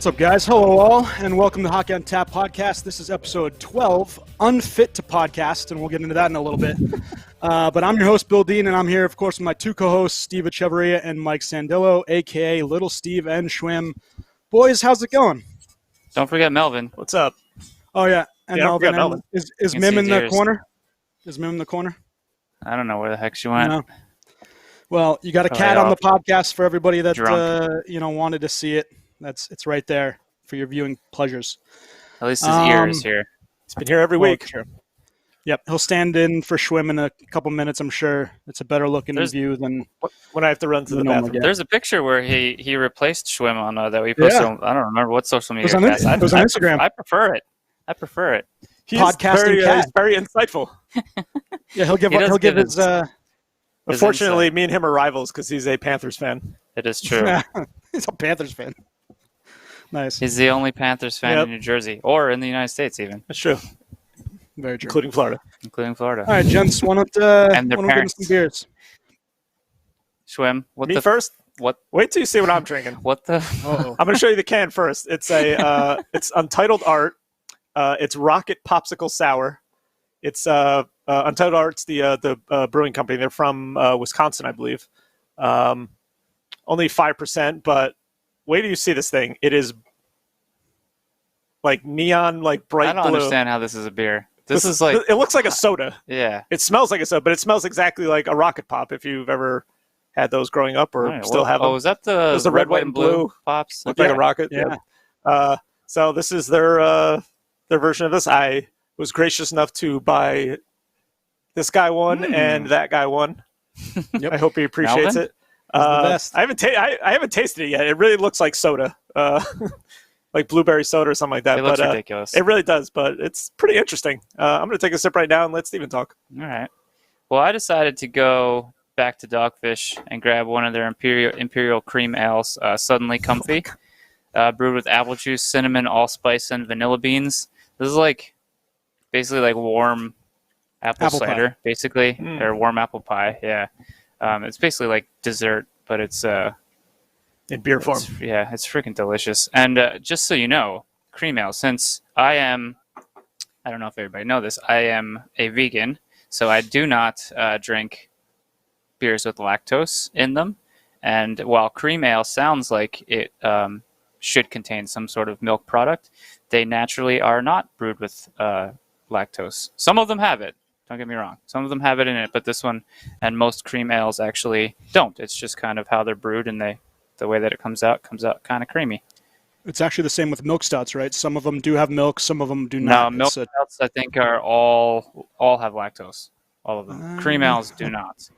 What's up, guys? Hello, all, and welcome to Hockey on Tap podcast. This is episode 12, Unfit to Podcast, and we'll get into that in a little bit. But I'm your host, Bill Dean, and I'm here, of course, with my two co-hosts, Steve Echevarria and Mike Sandillo, a.k.a. Little Steve and Schwim. Boys, how's it going? Don't forget Melvin. What's up? Oh, yeah. And Melvin. Melvin. Is Mim in the corner? Is Mim in the corner? I don't know where the heck she went. No. Well, you got a cat on the podcast for everybody that wanted to see it. It's right there for your viewing pleasures. At least his ear is here. It's been here every week. Sure. Yep, he'll stand in for Schwim in a couple minutes, I'm sure. It's a better looking view than when I have to run to the bathroom. There's a picture where he replaced Schwim on that we posted. Yeah. I don't remember what social media. It was on Instagram. I prefer it. He's very insightful. Yeah, he'll give his. Unfortunately, me and him are rivals because he's a Panthers fan. It is true. He's a Panthers fan. Nice. He's the only Panthers fan in New Jersey or in the United States, even. That's true. Very true. Including Florida. All right, gents, why don't we get some beers? Schwim. First? What? Wait till you see what I'm drinking. What the? I'm going to show you the can first. It's it's Untitled Art. It's Rocket Popsicle Sour. It's Untitled Art's the brewing company. They're from Wisconsin, I believe. Only 5%, but wait till you see this thing. It is like neon, like bright blue. I don't understand how this is a beer. This is like... It looks like a soda. Yeah. It smells like a soda, but it smells exactly like a Rocket Pop if you've ever had those growing up or still have them. Oh, is that the red, white, and blue pops? Look like a rocket. Yeah. So this is their version of this. I was gracious enough to buy this guy one and that guy one. Yep. I hope he appreciates it. The best. I haven't tasted it yet. It really looks like soda, like blueberry soda or something like that. It looks ridiculous. It really does, but it's pretty interesting. I'm going to take a sip right now and let Steven talk. All right. Well, I decided to go back to Dogfish and grab one of their Imperial Cream Ales, Suddenly Comfy, brewed with apple juice, cinnamon, allspice, and vanilla beans. This is basically like warm apple cider, pie. Basically, or warm apple pie. Yeah. It's basically like dessert, but it's in beer form. It's freaking delicious. And just so you know, cream ale, since I don't know if everybody know this, I am a vegan, so I do not drink beers with lactose in them. And while cream ale sounds like it should contain some sort of milk product, they naturally are not brewed with lactose. Some of them have it. Don't get me wrong. Some of them have it in it, but this one and most cream ales actually don't. It's just kind of how they're brewed, and the way that it comes out kind of creamy. It's actually the same with milk stouts, right? Some of them do have milk, some of them do not. No, milk stouts I think are all have lactose. All of them. Cream ales do not.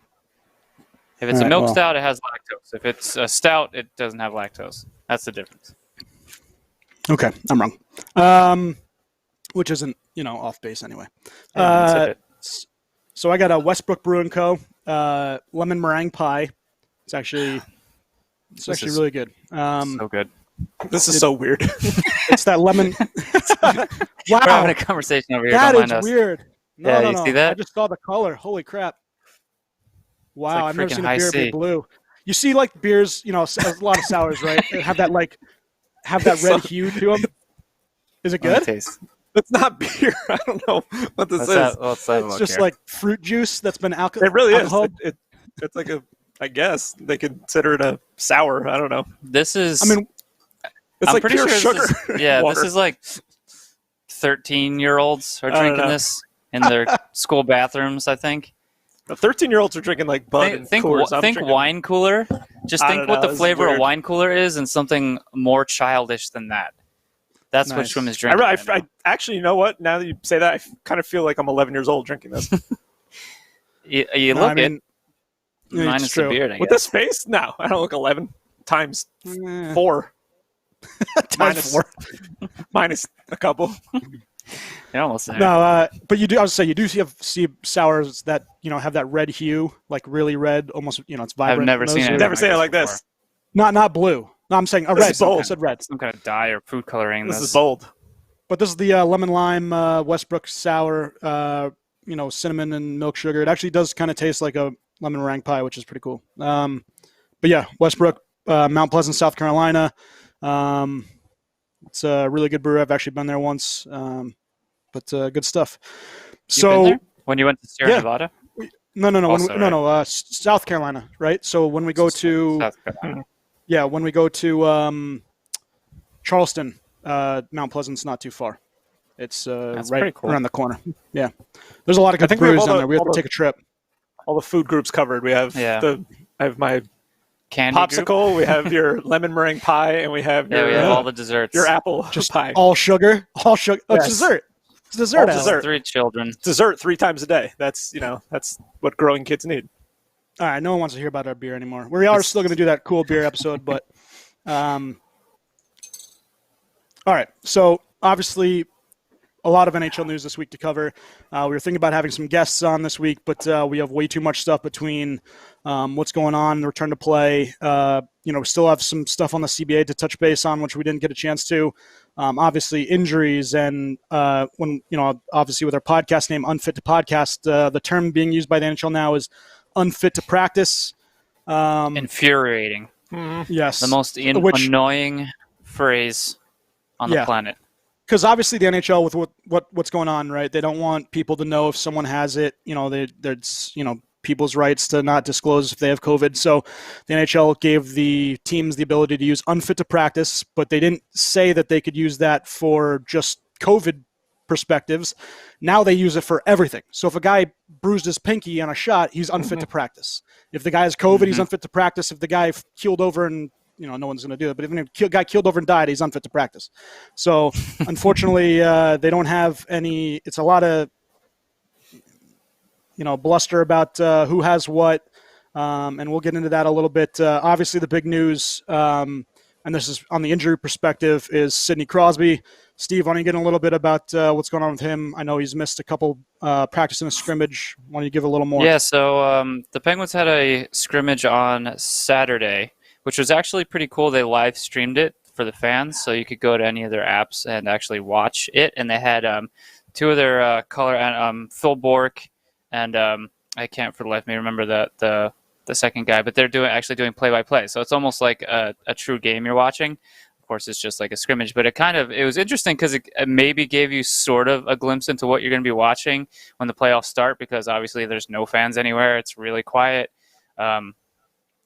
If it's a milk stout, it has lactose. If it's a stout, it doesn't have lactose. That's the difference. Okay, I'm wrong. Which isn't, off base anyway. So I got a Westbrook Brewing Co. Lemon meringue pie. It's actually really good. So good. This is so weird. It's that lemon. Wow, we're having a conversation over here. That Don't is mind us. weird. No. See that? I just saw the color. Holy crap! Wow, like I've never seen a beer C. be blue. You see, like beers, a lot of sours, right? They have that red hue to them. Is it good? It's not beer. I don't know what this is. It's just like fruit juice that's been alcohol. It really is. It's like I guess they consider it a sour. I don't know. This is. It's like pure sugar. This is like 13-year-olds are drinking this in their school bathrooms, I think. The 13-year-olds are drinking like Bud and Coors. Think wine cooler. Just think what the flavor of wine cooler is and something more childish than that. That's what Schwim is drinking. I actually, you know what? Now that you say that, I kind of feel like I'm 11 years old drinking this. Minus the beard, I guess. With this face? No, I don't look 11 times 4. Times 4. Minus a couple. You're almost there. No, but you do. I was say you do see sours that have that red hue, like really red, almost. It's vibrant. I've never seen it. Never seen it like this. Not blue. No, I'm saying red. I said red. Some kind of dye or food coloring. This is bold. But this is the lemon lime Westbrook sour. Cinnamon and milk sugar. It actually does kind of taste like a lemon meringue pie, which is pretty cool. But yeah, Westbrook, Mount Pleasant, South Carolina. It's a really good brewery. I've actually been there once, but good stuff. You've been there? When you went to Sierra Yeah. Nevada? No, Also, right? South Carolina, right? So when we go to South Carolina. when we go to Charleston, Mount Pleasant's not too far. It's That's right pretty cool. around the corner. Yeah, there's a lot of good think we have breweries all down the- there. We have all to the- take a trip. All the food groups covered. We have Yeah. I have my Candy group? popsicle. We have your lemon meringue pie, and we have Yeah, your we have all the desserts. your apple Just pie. all sugar. Oh, it's Yes. dessert. It's dessert. All Alan. dessert. 3 children. Dessert 3 times a day. That's what growing kids need. All right, no one wants to hear about our beer anymore. We are still going to do that cool beer episode, but all right. So obviously, a lot of NHL news this week to cover. We were thinking about having some guests on this week, but we have way too much stuff between what's going on, the return to play. We still have some stuff on the CBA to touch base on, which we didn't get a chance to. Obviously, injuries, and obviously with our podcast name, Unfit to Podcast, the term being used by the NHL now is unfit to practice. Infuriating. Yes, The most annoying phrase on the planet. Because obviously the NHL with what's going on, right? They don't want people to know if someone has it. There's people's rights to not disclose if they have COVID. So the NHL gave the teams the ability to use unfit to practice, but they didn't say that they could use that for just COVID perspectives. Now they use it for everything. So if a guy bruised his pinky on a shot, he's unfit to practice. If the guy has COVID, he's unfit to practice. If the guy keeled over and no one's going to do it. But if a guy keeled over and died, he's unfit to practice. So, unfortunately, they don't have any. It's a lot of, bluster about who has what, and we'll get into that a little bit. Obviously, the big news, and this is on the injury perspective, is Sidney Crosby. Steve, why don't you get a little bit about what's going on with him? I know he's missed a couple practice in a scrimmage. Why don't you give a little more? Yeah, so the Penguins had a scrimmage on Saturday, which was actually pretty cool. They live streamed it for the fans, so you could go to any of their apps and actually watch it. And they had 2 of their color, Phil Bork, and I can't for the life of me remember the second guy, but they're actually doing play-by-play. So it's almost like a true game you're watching. Of course, it's just like a scrimmage, but it was interesting because it maybe gave you sort of a glimpse into what you're going to be watching when the playoffs start, because obviously there's no fans anywhere. It's really quiet.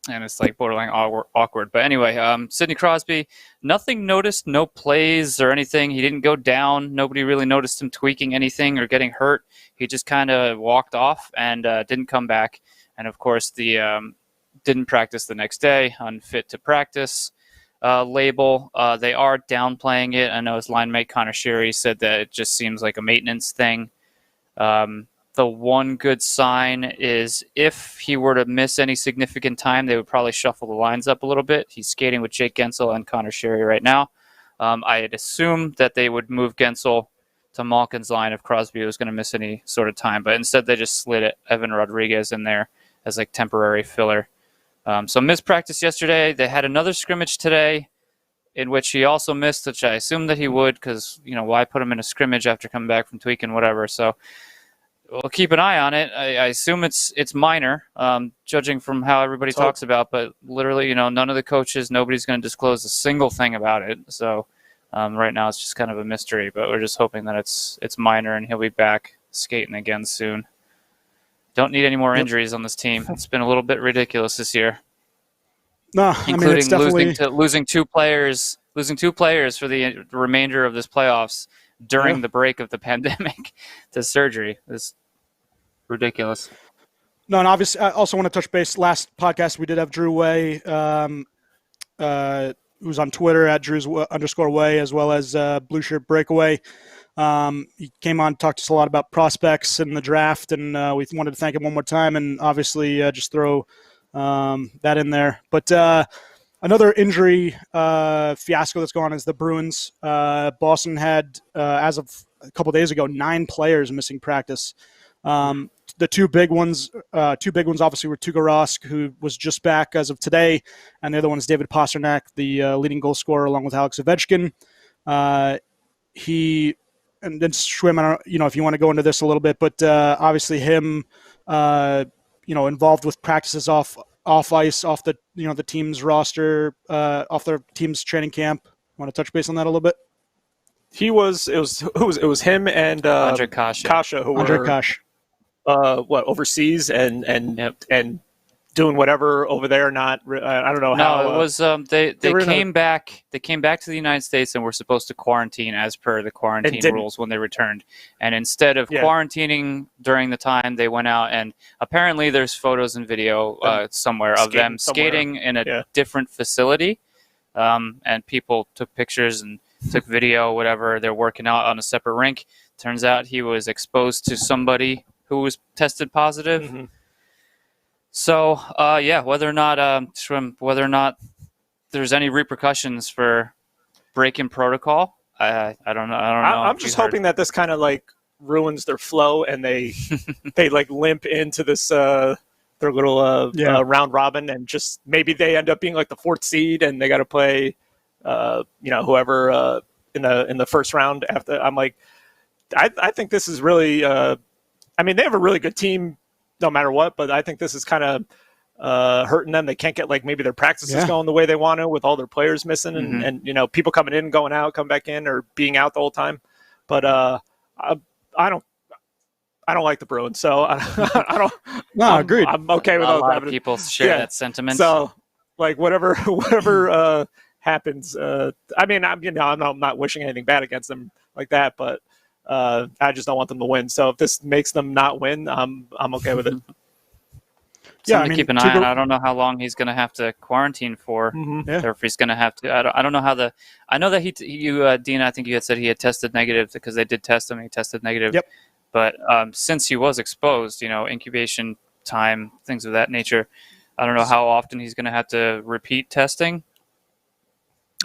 And it's like borderline awkward. But anyway, Sidney Crosby, nothing noticed, no plays or anything. He didn't go down. Nobody really noticed him tweaking anything or getting hurt. He just kind of walked off and didn't come back. And of course, the didn't practice the next day, unfit to practice label. They are downplaying it. I know his line mate Connor Sherry said that it just seems like a maintenance thing. The one good sign is if he were to miss any significant time, they would probably shuffle the lines up a little bit. He's skating with Jake Gensel and Connor Sherry right now. I'd assume that they would move Gensel to Malkin's line if Crosby was going to miss any sort of time, but instead they just slid Evan Rodriguez in there as like temporary filler. So missed practice yesterday. They had another scrimmage today in which he also missed, which I assumed that he would because, why put him in a scrimmage after coming back from tweaking, whatever. So we'll keep an eye on it. I assume it's minor, judging from how everybody talks about, but literally, none of the coaches, nobody's going to disclose a single thing about it. So right now it's just kind of a mystery, but we're just hoping that it's minor and he'll be back skating again soon. Don't need any more injuries on this team. It's been a little bit ridiculous this year. No, including it's definitely losing two players for the remainder of this playoffs during the break of the pandemic to surgery. It's ridiculous. No, and obviously, I also want to touch base. Last podcast, we did have Drew Way, who's on Twitter at Drews_Way, as well as Blue Shirt Breakaway. He came on, talked to us a lot about prospects and the draft, and we wanted to thank him one more time, and obviously just throw that in there. But another injury fiasco that's going on is the Bruins. Boston had, as of a couple days ago, 9 players missing practice. The two big ones obviously were Tuukka Rask, who was just back as of today, and the other one is David Pastrnak, the leading goal scorer, along with Alex Ovechkin. And then Schwim, I don't if you want to go into this a little bit, but obviously him, involved with practices off ice, off the the team's roster, off their team's training camp. Want to touch base on that a little bit? It was him and Andre Kasha. Kasha, who Andre were Kosh. overseas and doing whatever over there. Not I don't know how. No, it was they came back. They came back to the United States and were supposed to quarantine as per the quarantine rules when they returned. And instead of quarantining during the time, they went out and apparently there's photos and video somewhere of them skating in a different facility. And people took pictures and took video, whatever. They're working out on a separate rink. Turns out he was exposed to somebody who was tested positive. Mm-hmm. So, whether or not Schwim, whether or not there's any repercussions for breaking protocol, I don't know. I'm just hoping that this kind of like ruins their flow and they like limp into this their little round robin, and just maybe they end up being like the 4th seed and they got to play whoever in the first round after. I'm like, I think this is really I mean, they have a really good team no matter what, but I think this is kind of hurting them. They can't get like maybe their practices going the way they want to with all their players missing and people coming in, going out, come back in, or being out the whole time. But I don't like the Bruins, so I don't. No, agreed. I'm okay with a lot of people share that sentiment. So like whatever happens. I mean, I'm not wishing anything bad against them like that, but I just don't want them to win. So if this makes them not win, I'm okay with it. Keep an eye on. I don't know how long he's going to have to quarantine for, or if he's going to have to. I don't know how I know that Dean, I think you had said he had tested negative because they did test him. He tested negative. Yep. But since he was exposed, incubation time, things of that nature, I don't know how often he's going to have to repeat testing.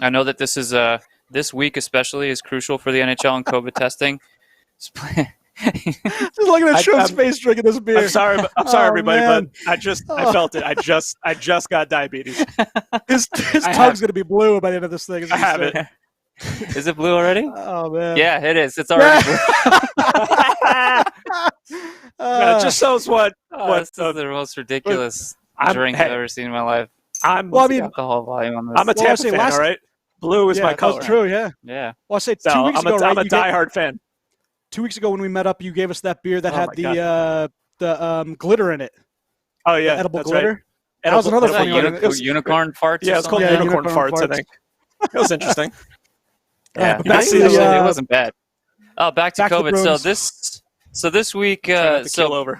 I know that this is this week especially is crucial for the NHL and COVID testing. Just looking at Schwim's face drinking this beer. I'm sorry, everybody, man. But I felt it. I just got diabetes. His tongue's gonna be blue by the end of this thing. I have it. Is it blue already? Oh man. Yeah, it is. It's already blue. It just shows what this is the most ridiculous drink I've ever seen in my life. Alcohol volume on this. I'm a Tampa fan, all right? Blue is my color. That's true, yeah. Yeah. Well, I say 2 weeks ago, I'm a diehard fan. 2 weeks ago when we met up, you gave us that beer that had the glitter in it. Oh yeah, the edible that's glitter. Right. That was another funny one. Unicorn farts. Yeah, it's called unicorn farts. I think it was interesting. Yeah, it wasn't bad. Oh, back to COVID. So this week,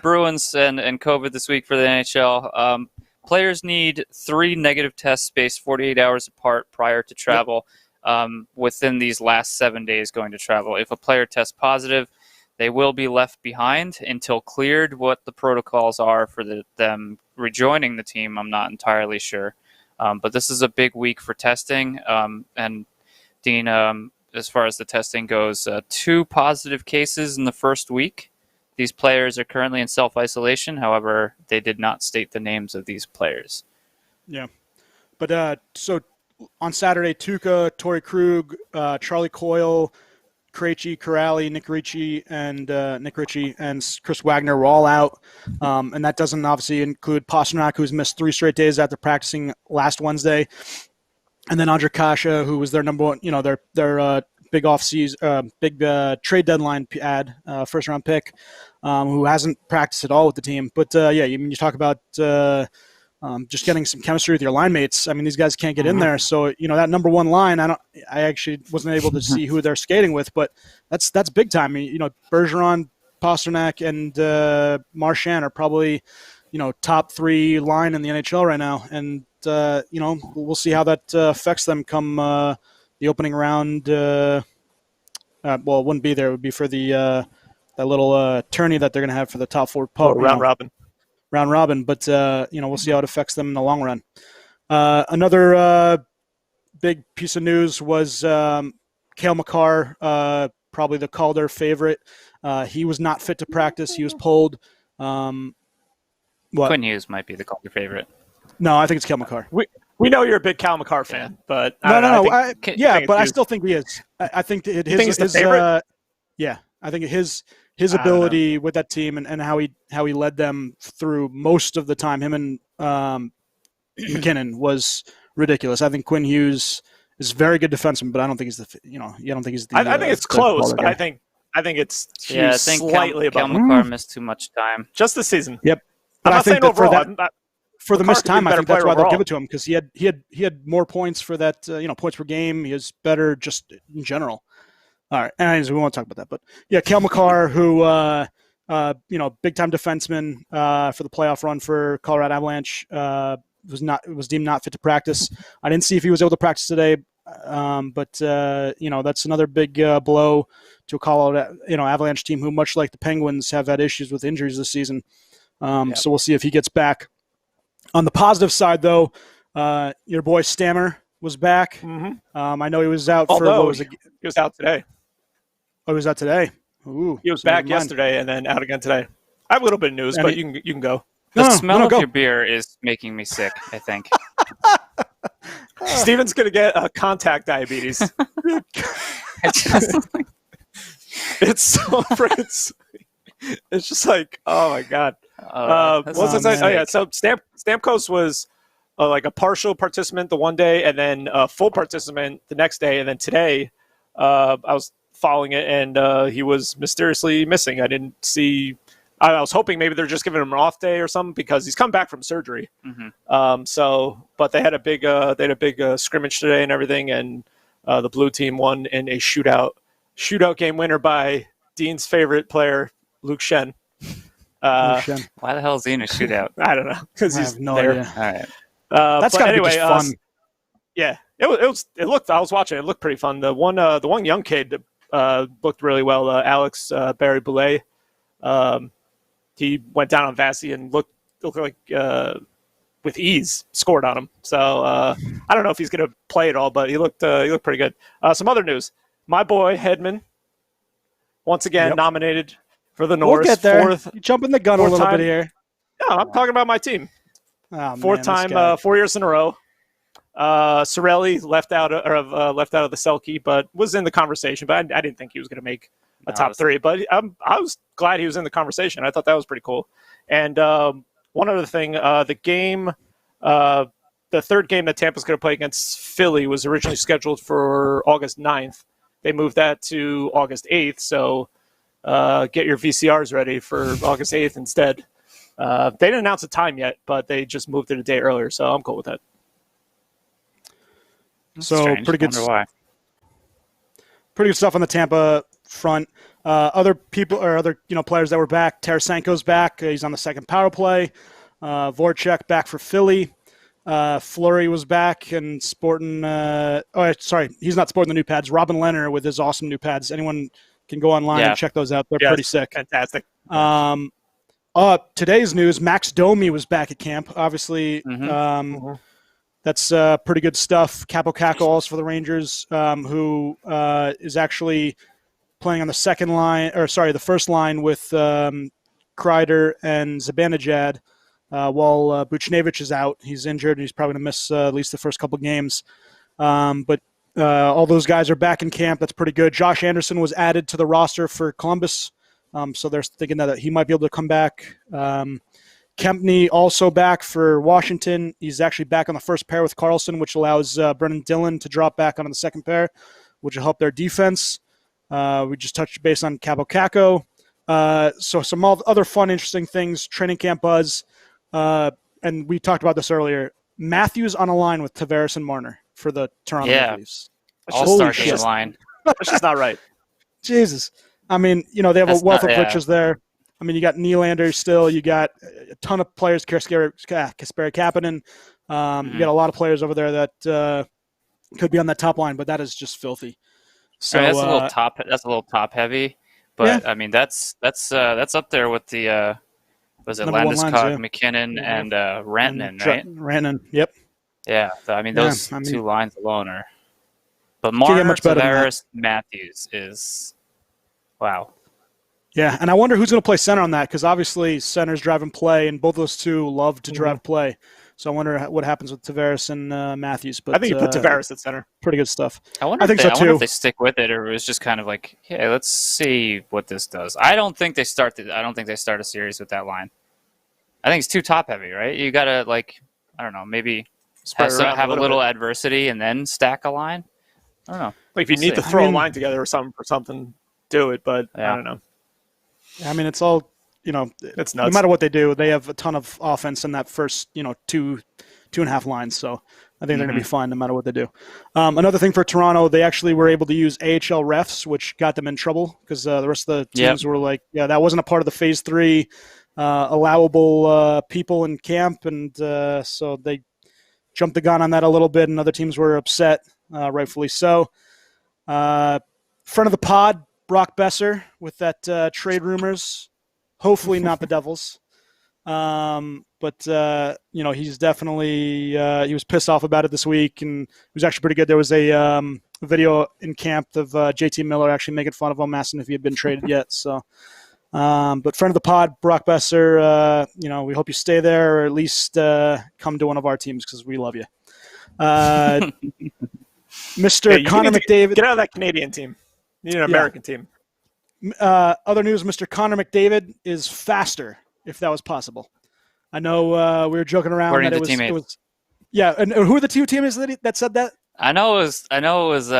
Bruins and COVID this week for the NHL. Players need 3 negative tests spaced 48 hours apart prior to travel. Within these last 7 days going to travel. If a player tests positive, they will be left behind until cleared. What the protocols are for them rejoining the team, I'm not entirely sure. But this is a big week for testing. And Dean, as far as the testing goes, 2 positive cases in the first week. These players are currently in self-isolation. However, they did not state the names of these players. Yeah. But so on Saturday, Tuukka, Torrey Krug, Charlie Coyle, Krejci, Corrali, Nick Ritchie, and Chris Wagner were all out. And that doesn't obviously include Pasternak, who's missed 3 straight days after practicing last Wednesday. And then Andre Kasha, who was their number one, their big off-season, big trade deadline ad, first-round pick, who hasn't practiced at all with the team. But, you talk about just getting some chemistry with your line mates. I mean, these guys can't get in there. So, that number one line, I actually wasn't able to see who they're skating with, but that's big time. I mean, Bergeron, Pasternak, and Marchand are probably, top 3 line in the NHL right now. And, we'll see how that affects them come the opening round. It wouldn't be there. It would be for the that little tourney that they're going to have for the top 4 round robin. Round robin, but we'll see how it affects them in the long run. Another big piece of news was Cale Makar, probably the Calder favorite. He was not fit to practice. He was pulled. Quinn Hughes might be the Calder favorite. No, I think it's Cale Makar. We know you're a big Cale Makar fan, but no. I still think he is. I think his favorite. I think his ability with that team and how he led them through most of the time, him and McKinnon, was ridiculous. I think Quinn Hughes is a very good defenseman, but I don't think he's you don't think he's the. I think it's close, but I think it's I think slightly above. Cal McCarr missed too much time. Just this season. Yep. But I'm not saying overall. For the missed time, I think that's why they'll give it to him, because he had more points for that, points per game. He is better just in general. All right, anyways, we won't talk about that. But yeah, Cale Makar, who big time defenseman for the playoff run for Colorado Avalanche, was deemed not fit to practice. I didn't see if he was able to practice today, but that's another big blow to a Colorado Avalanche team who, much like the Penguins, have had issues with injuries this season. So we'll see if he gets back. On the positive side, though, your boy Stammer was back. Mm-hmm. I know he was out he was out today. Oh, he was out today. Ooh, he was back yesterday and then out again today. I have a little bit of news, but you can go. The smell of your beer is making me sick, I think. Steven's going to get contact diabetes. It's so freaking sweet. It's just like, oh my God. What was I saying? Oh yeah, so Stamkos was like a partial participant the one day, and then a full participant the next day, and then today I was following it, and he was mysteriously missing. I didn't see. I was hoping maybe they're just giving him an off day or something because he's come back from surgery. Mm-hmm. But they had a big scrimmage today and everything, and the blue team won in a shootout game winner by Dean's favorite player, Luke Shen. Why the hell is he in a shootout? I don't know, because he's no there. idea. All right, that's gotta be just fun. Yeah, it looked. I was watching. It looked pretty fun. The one young kid looked really well. Alex Barry Boulay. He went down on Vasi and looked like with ease scored on him. So I don't know if he's going to play at all, but he looked pretty good. Some other news: my boy Hedman once again nominated for the Norris. We'll get there. Fourth, you're jumping the gun a little bit here. No, I'm talking about my team. Oh, Fourth time, 4 years in a row. Sorelli left out of the Selke, but was in the conversation. But I didn't think he was going to make a top three. But I was glad he was in the conversation. I thought that was pretty cool. And one other thing, the third game that Tampa's going to play against Philly was originally scheduled for August 9th. They moved that to August 8th. So get your VCRs ready for August 8th instead. They didn't announce a time yet, but they just moved it a day earlier, so I'm cool with that. So strange. pretty good. Why. Pretty good stuff on the Tampa front. Other people or other players that were back. Tarasenko's back. He's on the second power play. Voracek back for Philly. Fleury was back and sporting. He's not sporting the new pads. Robin Leonard with his awesome new pads. Anyone can go online and check those out. They're pretty sick. Fantastic. Today's news: Max Domi was back at camp. Obviously, that's pretty good stuff. Capo Caco also for the Rangers, who is actually playing on the the first line with Kreider and Zibanejad, while Buchnevich is out. He's injured, and he's probably going to miss at least the first couple games. But all those guys are back in camp. That's pretty good. Josh Anderson was added to the roster for Columbus. So they're thinking that he might be able to come back. Kempney also back for Washington. He's actually back on the first pair with Carlson, which allows Brendan Dillon to drop back onto the second pair, which will help their defense. We just touched base on Cabo Caco. So some other fun, interesting things, training camp buzz. And we talked about this earlier. Matthews on a line with Tavares and Marner for the Toronto Maple Leafs. All-star game line. That's just not right. Jesus. I mean, they have a wealth of riches there. I mean, you got Nylander still. You got a ton of players, Kasperi Kapanen. You got a lot of players over there that could be on that top line, but that is just filthy. So that's a little top. That's a little top heavy, but I mean, that's up there with the was it Landeskog, McKinnon, and Rantanen, right? Rantanen, yep. Yeah, I mean those two lines alone are. But Marner, Tavares, Matthews is. Wow. Yeah, and I wonder who's going to play center on that, because obviously centers drive and play, and both those two love to drive play. So I wonder what happens with Tavares and Matthews. But I think you put Tavares at center. Pretty good stuff. I wonder if they stick with it, or it was just kind of like, hey, let's see what this does. I don't think they start a series with that line. I think it's too top heavy, right? You got to maybe have a little adversity and then stack a line. I don't know. Like if you We'll need see. to throw I mean- a line together or something for something, do it. But Yeah. I don't know. I mean, it's all, It's no nuts. matter what they do, they have a ton of offense in that first, 2.5 lines. So I think they're going to be fine no matter what they do. Another thing for Toronto, they actually were able to use AHL refs, which got them in trouble because the rest of the teams were like, yeah, that wasn't a part of the Phase 3 allowable people in camp. And so they jumped the gun on that a little bit, and other teams were upset, rightfully so. Friend of the pod, Brock Besser, with that trade rumors. Hopefully not the Devils. But he's definitely he was pissed off about it this week, and it was actually pretty good. There was a video in camp of JT Miller actually making fun of him, asking if he had been traded yet. So, but friend of the pod, Brock Besser, we hope you stay there, or at least come to one of our teams because we love you. Mr. You Connor need to McDavid. Get out of that Canadian team. You need an American team. Other news, Mr. Connor McDavid is faster, if that was possible. I know we were joking around According that to it was yeah, and who are the two teammates that said that? I know it was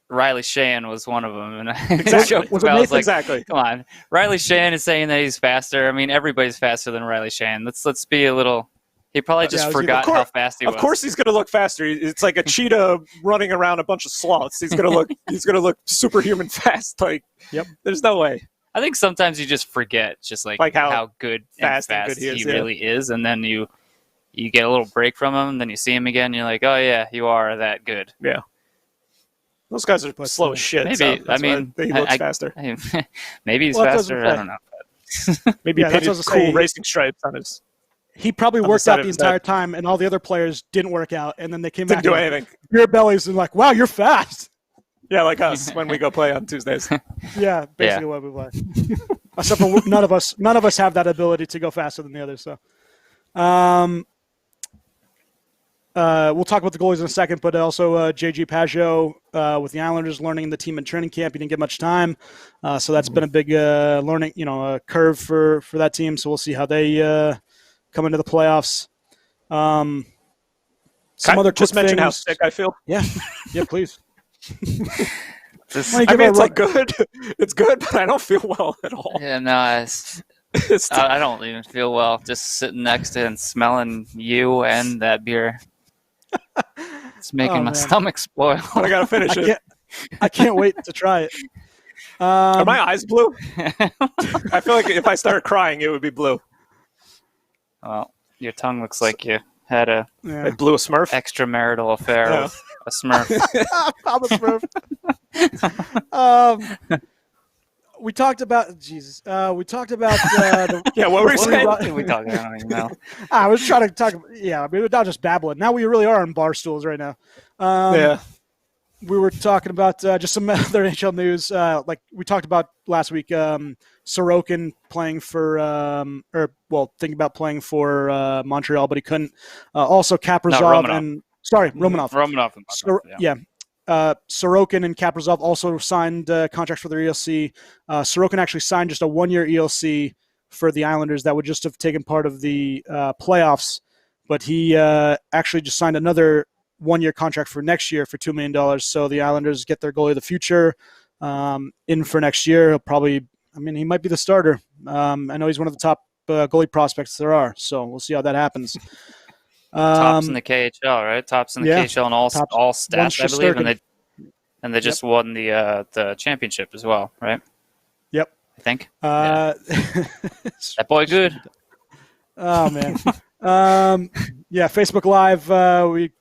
Riley Sheehan was one of them, and Exactly. I joked Was it about, I was Nathan? like, Exactly. come on, Riley Sheehan is saying that he's faster. I mean, everybody's faster than Riley Sheehan. Let's be a little. He probably just Yeah, forgot how fast he was. Of course, he's going to look faster. It's like a cheetah running around a bunch of sloths. He's going to look superhuman fast. Like, Yep. There's no way. I think sometimes you just forget just like how good fast and and fast good he he is, yeah. really is, and then you get a little break from him, and then you see him again, and you're like, oh yeah, you are that good. Yeah. Those guys are slow as shit. Maybe so that's why he looks I- faster. Maybe he's Well, that faster. doesn't I don't know. Maybe Yeah, he that's painted what I was cool saying. racing stripes on his. He probably On the worked side out of the his entire head. time, and all the other players didn't work out, and then they came Didn't back do and anything. beer bellies and like, wow, you're fast. Yeah, like us when we go play on Tuesdays. Yeah, basically what we play. Except for none of us have that ability to go faster than the others. So, we'll talk about the goalies in a second, but also JG Pageau with the Islanders learning the team in training camp. He didn't get much time, so that's been a big learning, curve for that team. So we'll see how they come into the playoffs. Some other quick just mention how things. sick I feel. Yeah, please. Just- Why don't you I give mean, a it's ru- like good. It's good, but I don't feel well at all. yeah, no, It's I don't even feel well. Just sitting next to and smelling you and that beer. It's making Oh, my man. stomach spoil. I gotta finish it. I can't wait to try it. Are my eyes blue? I feel like if I started crying, it would be blue. Well, your tongue looks like you had a Yeah. Like blue a Smurf. extramarital affair Yeah. with a Smurf. Papa Smurf. We talked about Jesus. We talked about the. Yeah, what were you What saying? were you- we talking? I don't even know. I was trying to talk. Yeah, I mean, without just babbling. Now we really are on bar stools right now. Yeah. We were talking about just some other NHL news. Like we talked about last week, Sorokin playing for, thinking about playing for Montreal, but he couldn't. Also, Kaprizov Romanov. and Romanov. Romanov and Sor- Markov, yeah. Sorokin and Kaprizov also signed contracts for their ELC. Sorokin actually signed just a one-year ELC for the Islanders that would just have taken part of the playoffs, but he actually just signed another one-year contract for next year for $2 million. So the Islanders get their goalie of the future in for next year. He'll probably, he might be the starter. I know he's one of the top goalie prospects there are, so we'll see how that happens. Tops in the KHL, right? Tops in the KHL and all Tops. stats, I believe, Shesterkin. and they just won the championship as well, right? Yep. I think. That That boy good. Oh man. Facebook Live. We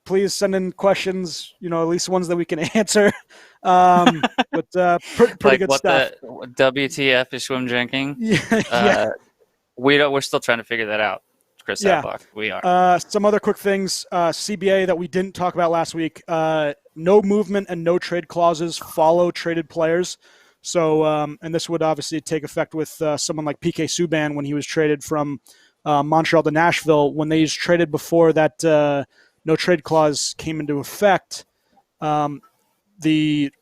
please send in questions. At least ones that we can answer. But pretty Like good what stuff. the WTF is Schwim drinking? Yeah. We're still trying to figure that out. Chris Yeah. Hadlock. We are. Some other quick things. CBA that we didn't talk about last week. No movement and no trade clauses follow traded players. So, and this would obviously take effect with someone like PK Subban when he was traded from Montreal to Nashville. When they was traded before that no trade clause came into effect, the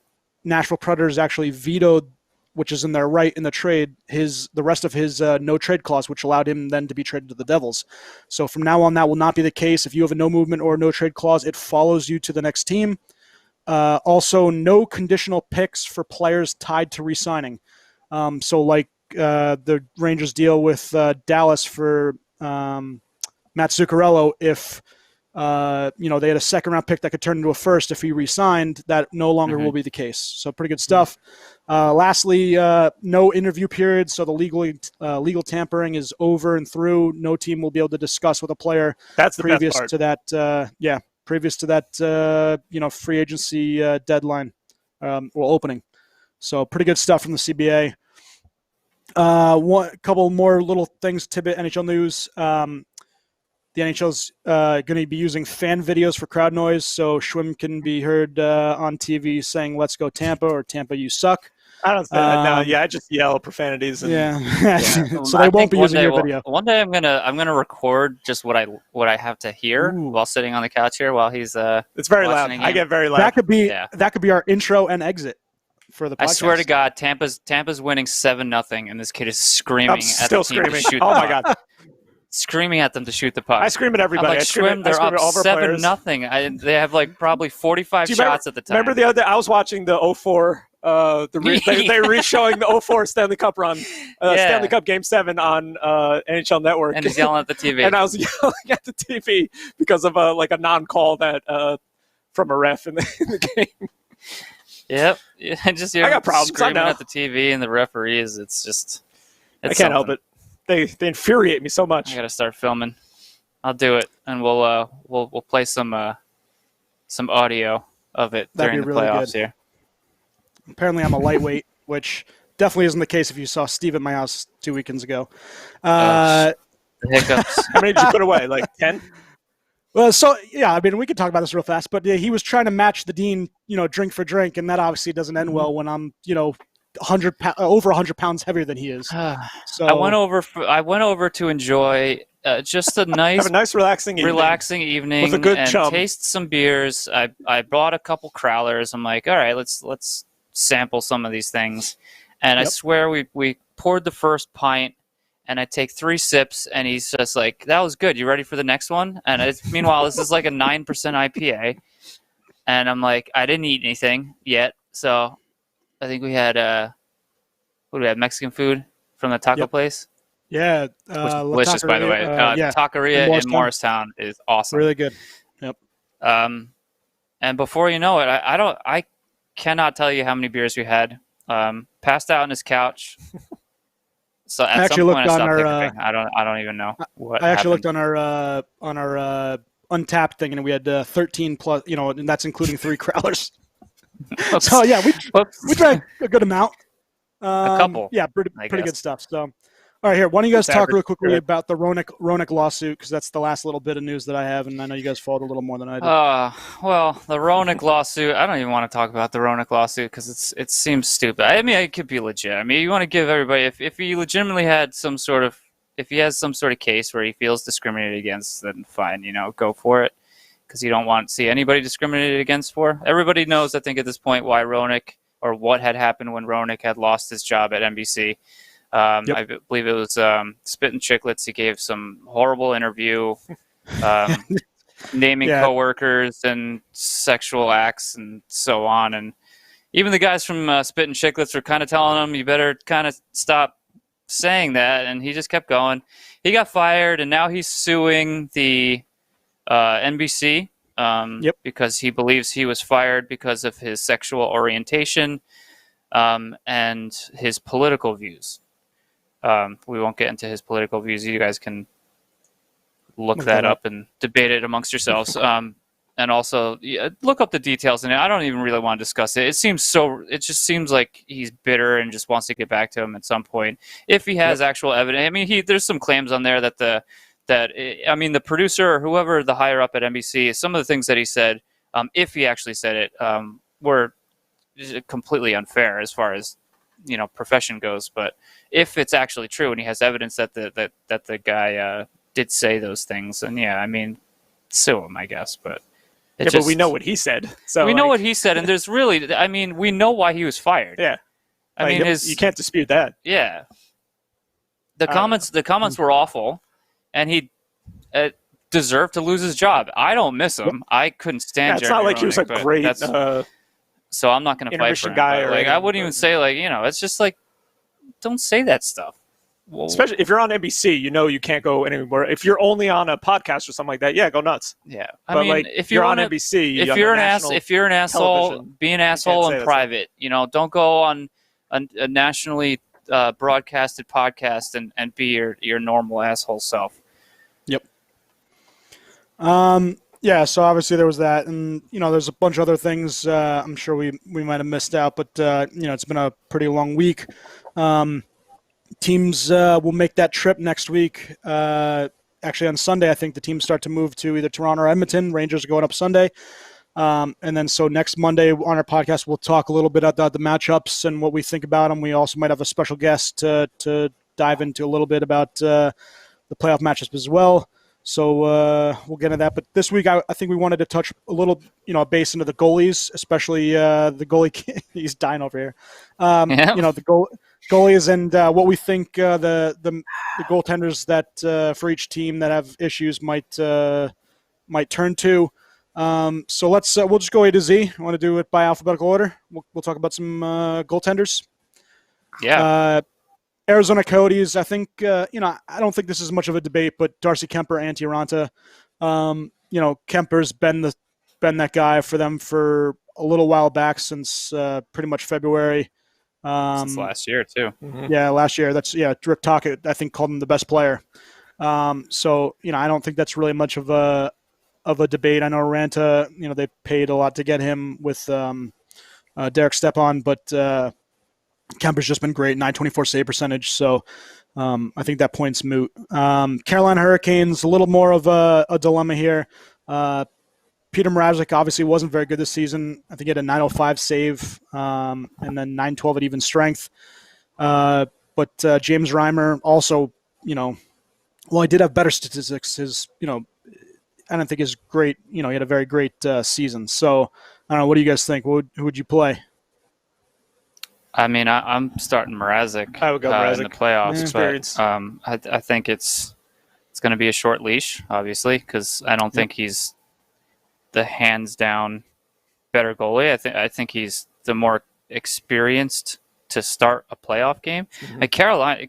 Nashville Predators actually vetoed, which is in their right in the trade, the rest of his no trade clause, which allowed him then to be traded to the Devils. So from now on, that will not be the case. If you have a no movement or no trade clause, it follows you to the next team. Also, no conditional picks for players tied to re-signing. So, like the Rangers deal with Dallas for Matt Zuccarello, if they had a second round pick that could turn into a first if he re-signed, that no longer will be the case. So pretty good stuff. Lastly, no interview period, so the legal tampering is over and through. No team will be able to discuss with a player That's the previous best part. to that. Previous to that, free agency deadline or opening. So pretty good stuff from the CBA. A couple more little things, tidbit NHL news. The NHL's going to be using fan videos for crowd noise, so Schwim can be heard on TV saying "Let's go Tampa" or "Tampa, you suck." I don't say that. No, yeah, I just yell profanities. And, So they won't be using your video. One day I'm gonna record just what I have to hear while sitting on the couch here while he's it's very loud. I get very loud. That could be our intro and exit for the podcast. I swear to God, Tampa's winning 7-0, and this kid is screaming I'm at still the team screaming. to shoot Oh the my puck. God. Screaming at them to shoot the puck. I scream at everybody. I'm like, I scream they're at up all of our players. 7-0. They have like probably 45 shots at the time. Remember the other day, I was watching the 04, they were re-showing the 04 Stanley Cup run, Stanley Cup Game 7 on NHL Network. And he's yelling at the TV. And I was yelling at the TV because of a non-call that from a ref in the game. Yep. I got problems. Screaming at the TV and the referees. It's just. I can't help it. They infuriate me so much. I gotta start filming. I'll do it, and we'll play some audio of it during the playoffs here. Apparently, I'm a lightweight, which definitely isn't the case if you saw Steve at my house 2 weekends ago. The hiccups. How many did you put away? Like 10? Well, we could talk about this real fast, but he was trying to match the Dean, drink for drink, and that obviously doesn't end well when I'm, over 100 pounds heavier than he is. So I went over to enjoy just a nice, have a nice relaxing evening with a good and chum. Taste some beers. I brought a couple crowlers. I'm like, all right, let's sample some of these things. And I swear we poured the first pint, and I take 3 sips, and he's just like, that was good. You ready for the next one? And meanwhile, this is like a 9% IPA, and I'm like, I didn't eat anything yet, so. I think we had Mexican food from the taco place. Yeah, delicious, by the way. Taqueria in Morristown is awesome. Really good. Yep. And before you know it, I cannot tell you how many beers we had. Passed out on his couch. So at some point I stopped thinking. I don't even know what. I actually looked on our Untapped thing, and we had 13 plus. And that's including 3 crowlers. So yeah, we drank a good amount. A couple. Yeah, pretty good stuff. So, all right, here. Why don't you guys talk real quickly about the Roenick lawsuit, because that's the last little bit of news that I have, and I know you guys followed a little more than I did. Well, the Roenick lawsuit. I don't even want to talk about the Roenick lawsuit because it seems stupid. I mean, it could be legit. I mean, you want to give everybody if he legitimately had if he has some sort of case where he feels discriminated against, then fine, go for it. Because you don't want to see anybody discriminated against for. Everybody knows, I think, at this point why Roenick, or what had happened when Roenick had lost his job at NBC. I believe it was Spit and Chicklets. He gave some horrible interview, naming coworkers and sexual acts and so on. And even the guys from Spit and Chicklets were kind of telling him, you better kind of stop saying that. And he just kept going. He got fired, and now he's suing the NBC because he believes he was fired because of his sexual orientation and his political views. We won't get into his political views. You guys can look that up and debate it amongst yourselves. And also look up the details in it. I don't even really want to discuss it. It just seems like he's bitter and just wants to get back to him at some point. If he has actual evidence. I mean, there's some claims on there that the producer or whoever the higher up at NBC, some of the things that he said, if he actually said it, were completely unfair as far as profession goes. But if it's actually true and he has evidence that the guy did say those things, then sue him, I guess. But but we know what he said. So know what he said, and there's really, we know why he was fired. Yeah, you can't dispute that. Yeah, the comments were awful. And he deserved to lose his job. I don't miss him. I couldn't stand. It's not like he was a great so I'm not going to fight for intermission him. guy But, or like, I anything, wouldn't even but- say, like, it's just like, don't say that stuff. Well, Especially if you're on NBC, you can't go anywhere. If you're only on a podcast or something like that, yeah, go nuts. yeah. But like, if you're on wanna- NBC, if on you're the an national if you're an asshole, television, be an can't asshole say in that private. Don't go on a nationally broadcasted podcast and be your normal asshole self. Yep. Yeah, so obviously there was that, and there's a bunch of other things. I'm sure we might have missed out, but it's been a pretty long week. Teams will make that trip next week. Actually, on Sunday, I think the teams start to move to either Toronto or Edmonton. Rangers are going up Sunday. And then so next Monday on our podcast, we'll talk a little bit about the matchups and what we think about them. We also might have a special guest to dive into a little bit about the playoff matchups as well. So we'll get into that. But this week, I think we wanted to touch a little, base into the goalies, especially the goalie. He's dying over here. The goalies and what we think the goaltenders that for each team that have issues might turn to. So we'll just go A to Z. I want to do it by alphabetical order. We'll talk about some goaltenders. Yeah. Arizona Coyotes, I think, I don't think this is much of a debate, but Darcy Kemper, Antti Raanta. Kemper's been that guy for them for a little while back since pretty much February. Since last year, too. Mhm. Yeah, last year. Rick Tocchet, I think, called him the best player. So, I don't think that's really much of a debate. I know Raanta, they paid a lot to get him with Derek Stepan, but Kemper's just been great, 924 save percentage. So I think that point's moot. Carolina Hurricanes, a little more of a dilemma here. Peter Mrazek obviously wasn't very good this season. I think he had a 905 save and then 912 at even strength. But James Reimer also, well, he did have better statistics. His, I don't think is great. He had a very great season. So I don't know. What do you guys think? Who would you play? I mean, I'm starting Mrazek I would go in Mrazek. the playoffs, Experience. but I think it's going to be a short leash, obviously, because I don't think he's the hands down better goalie. I think he's the more experienced to start a playoff game. Mhm. Like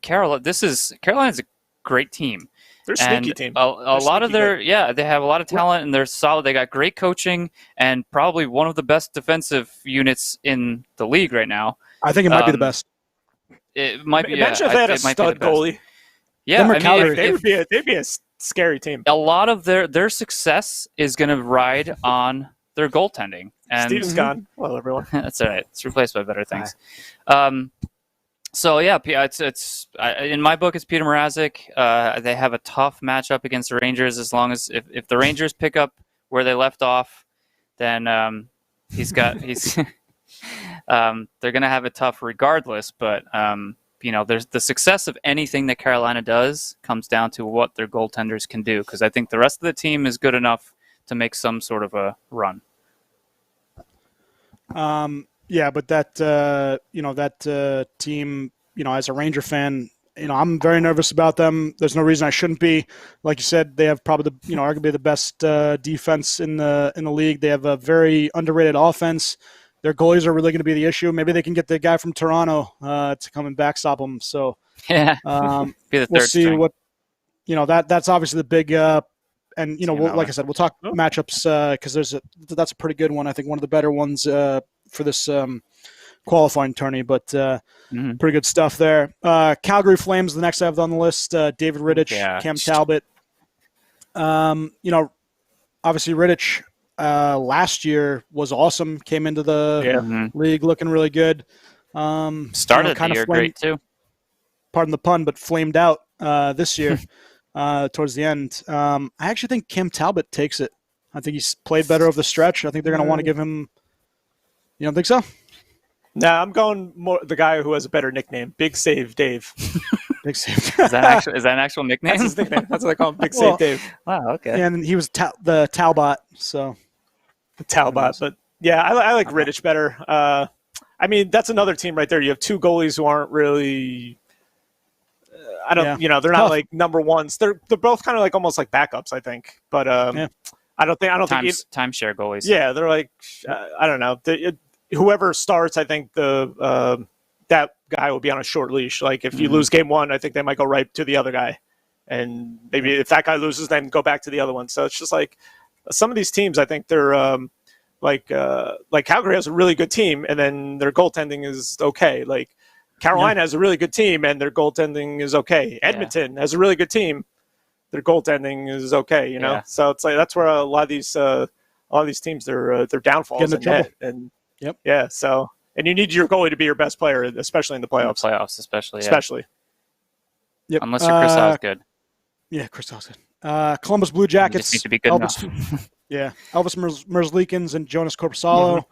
Carolina's a great team. They're a sneaky team. A lot of sneaky they have a lot of talent and they're solid. They got great coaching and probably one of the best defensive units in the league right now. I think it might be the best. It might be. Imagine if they had a it might be the stud best. goalie. Yeah, Them or I mean, Calgary. They'd be a scary team. a lot of their success is going to ride on their goaltending. And Steven's gone. Well, everyone. that's all right. It's replaced by better things. So yeah, it's in my book, it's Peter Mrazek. They have a tough matchup against the Rangers. As long as if the Rangers pick up where they left off, then he's they're going to have it tough regardless. But there's the success of anything that Carolina does comes down to what their goaltenders can do. Because I think the rest of the team is good enough to make some sort of a run. Yeah, but that team, as a Ranger fan, I'm very nervous about them. There's no reason I shouldn't be. Like you said, they have probably arguably the best defense in the league. They have a very underrated offense. Their goalies are really going to be the issue. Maybe they can get the guy from Toronto to come and backstop them. So Yeah, be the third we'll see string. what that's obviously the big. And like I said, we'll talk matchups because that's a pretty good one. I think one of the better ones for this qualifying tourney, but pretty good stuff there. Calgary Flames, the next I have on the list. David Rittich, Yeah. Cam Talbot. Obviously Rittich last year was awesome. Came into the Mhm. league looking really good. Started kind the year of flamed, great too. pardon the pun, but flamed out this year towards the end. I actually think Cam Talbot takes it. I think he's played better over the stretch. I think they're going to want to give him. You don't think so? Nah, I'm going more the guy who has a better nickname, Big Save Dave. Big save. Is that an actual nickname? That's his nickname. That's what I call him, Big Well, Save Dave. Wow. Okay. And he was the Talbot. So Talbot. But yeah, I like Rittich better. I mean, that's another team right there. You have two goalies who aren't really. They're not Tough. like number ones. They're both kind of like almost like backups, I think. But I don't think Timeshare goalies. Yeah, they're like I don't know. whoever starts, I think that guy will be on a short leash. Like if you lose game one, I think they might go right to the other guy, and maybe if that guy loses, then go back to the other one. So it's just like some of these teams, I think they're like Calgary has a really good team, and then their goaltending is okay. Like Carolina has a really good team, and their goaltending is okay. Edmonton has a really good team, their goaltending is okay. You know, so it's like that's where a lot of these teams their downfalls in net. And so and you need your goalie to be your best player, especially in the playoffs. In the playoffs, especially. Yep. Unless you're Chris Osgood. Yeah, Chris Osgood. Columbus Blue Jackets. Just need to be good enough. Yeah, Elvis Merzlikins and Jonas Korpisalo.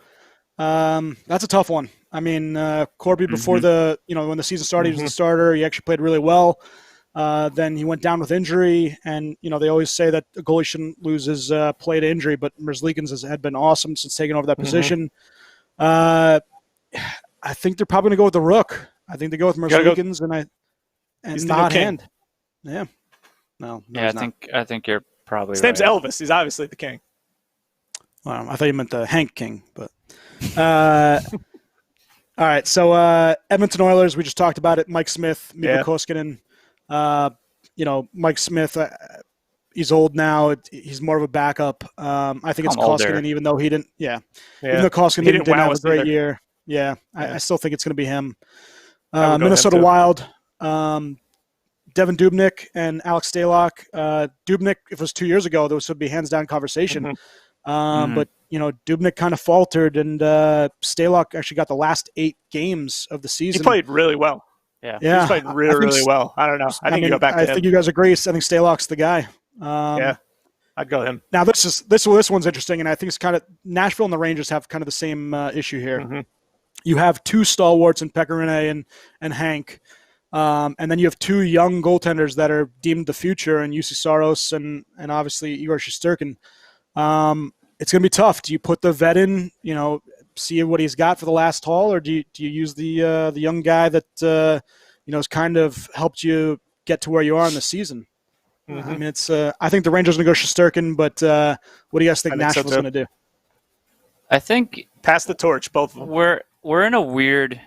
That's a tough one. I mean, Corby before when the season started, he was the starter. He actually played really well. Then he went down with injury, and they always say that a goalie shouldn't lose his play to injury, but Merzlikins had been awesome since taking over that position. I think they're probably going to go with the Rook. I think they go with Merzlikins and not Hand. Yeah. No. Yeah, I think you're probably His right. name's Elvis. He's obviously the king. Well, I thought you meant the Hank King, but all right. So Edmonton Oilers, we just talked about it. Mike Smith, Mikko Koskinen. Mike Smith, he's old now. He's more of a backup. I think it's Koskinen, even though he didn't. Even though Koskinen didn't have a great year. Yeah, I still think it's going to be him. Minnesota Wild. Devin Dubnyk and Alex Stalock. Dubnyk, if it was 2 years ago, this would be hands down conversation. But Dubnyk kind of faltered, and Stalock actually got the last 8 games of the season. He played really well. Yeah, he's played really well. I don't know. I think you go back to him. I think you guys agree. I think Stalock's the guy. I'd go him. Now this one's interesting, and I think it's kind of Nashville and the Rangers have kind of the same issue here. You have 2 stalwarts in Pekka Rinne and Hank. And then you have 2 young goaltenders that are deemed the future, and Jussi Saros and obviously Igor Shesterkin. It's going to be tough. Do you put the vet in, see what he's got for the last haul, or do you use the young guy that has kind of helped you get to where you are in the season? I mean, I think the Rangers are going to go Shesterkin, but what do you guys think Nashville's going to do? I think pass the torch, both of them. We're in a weird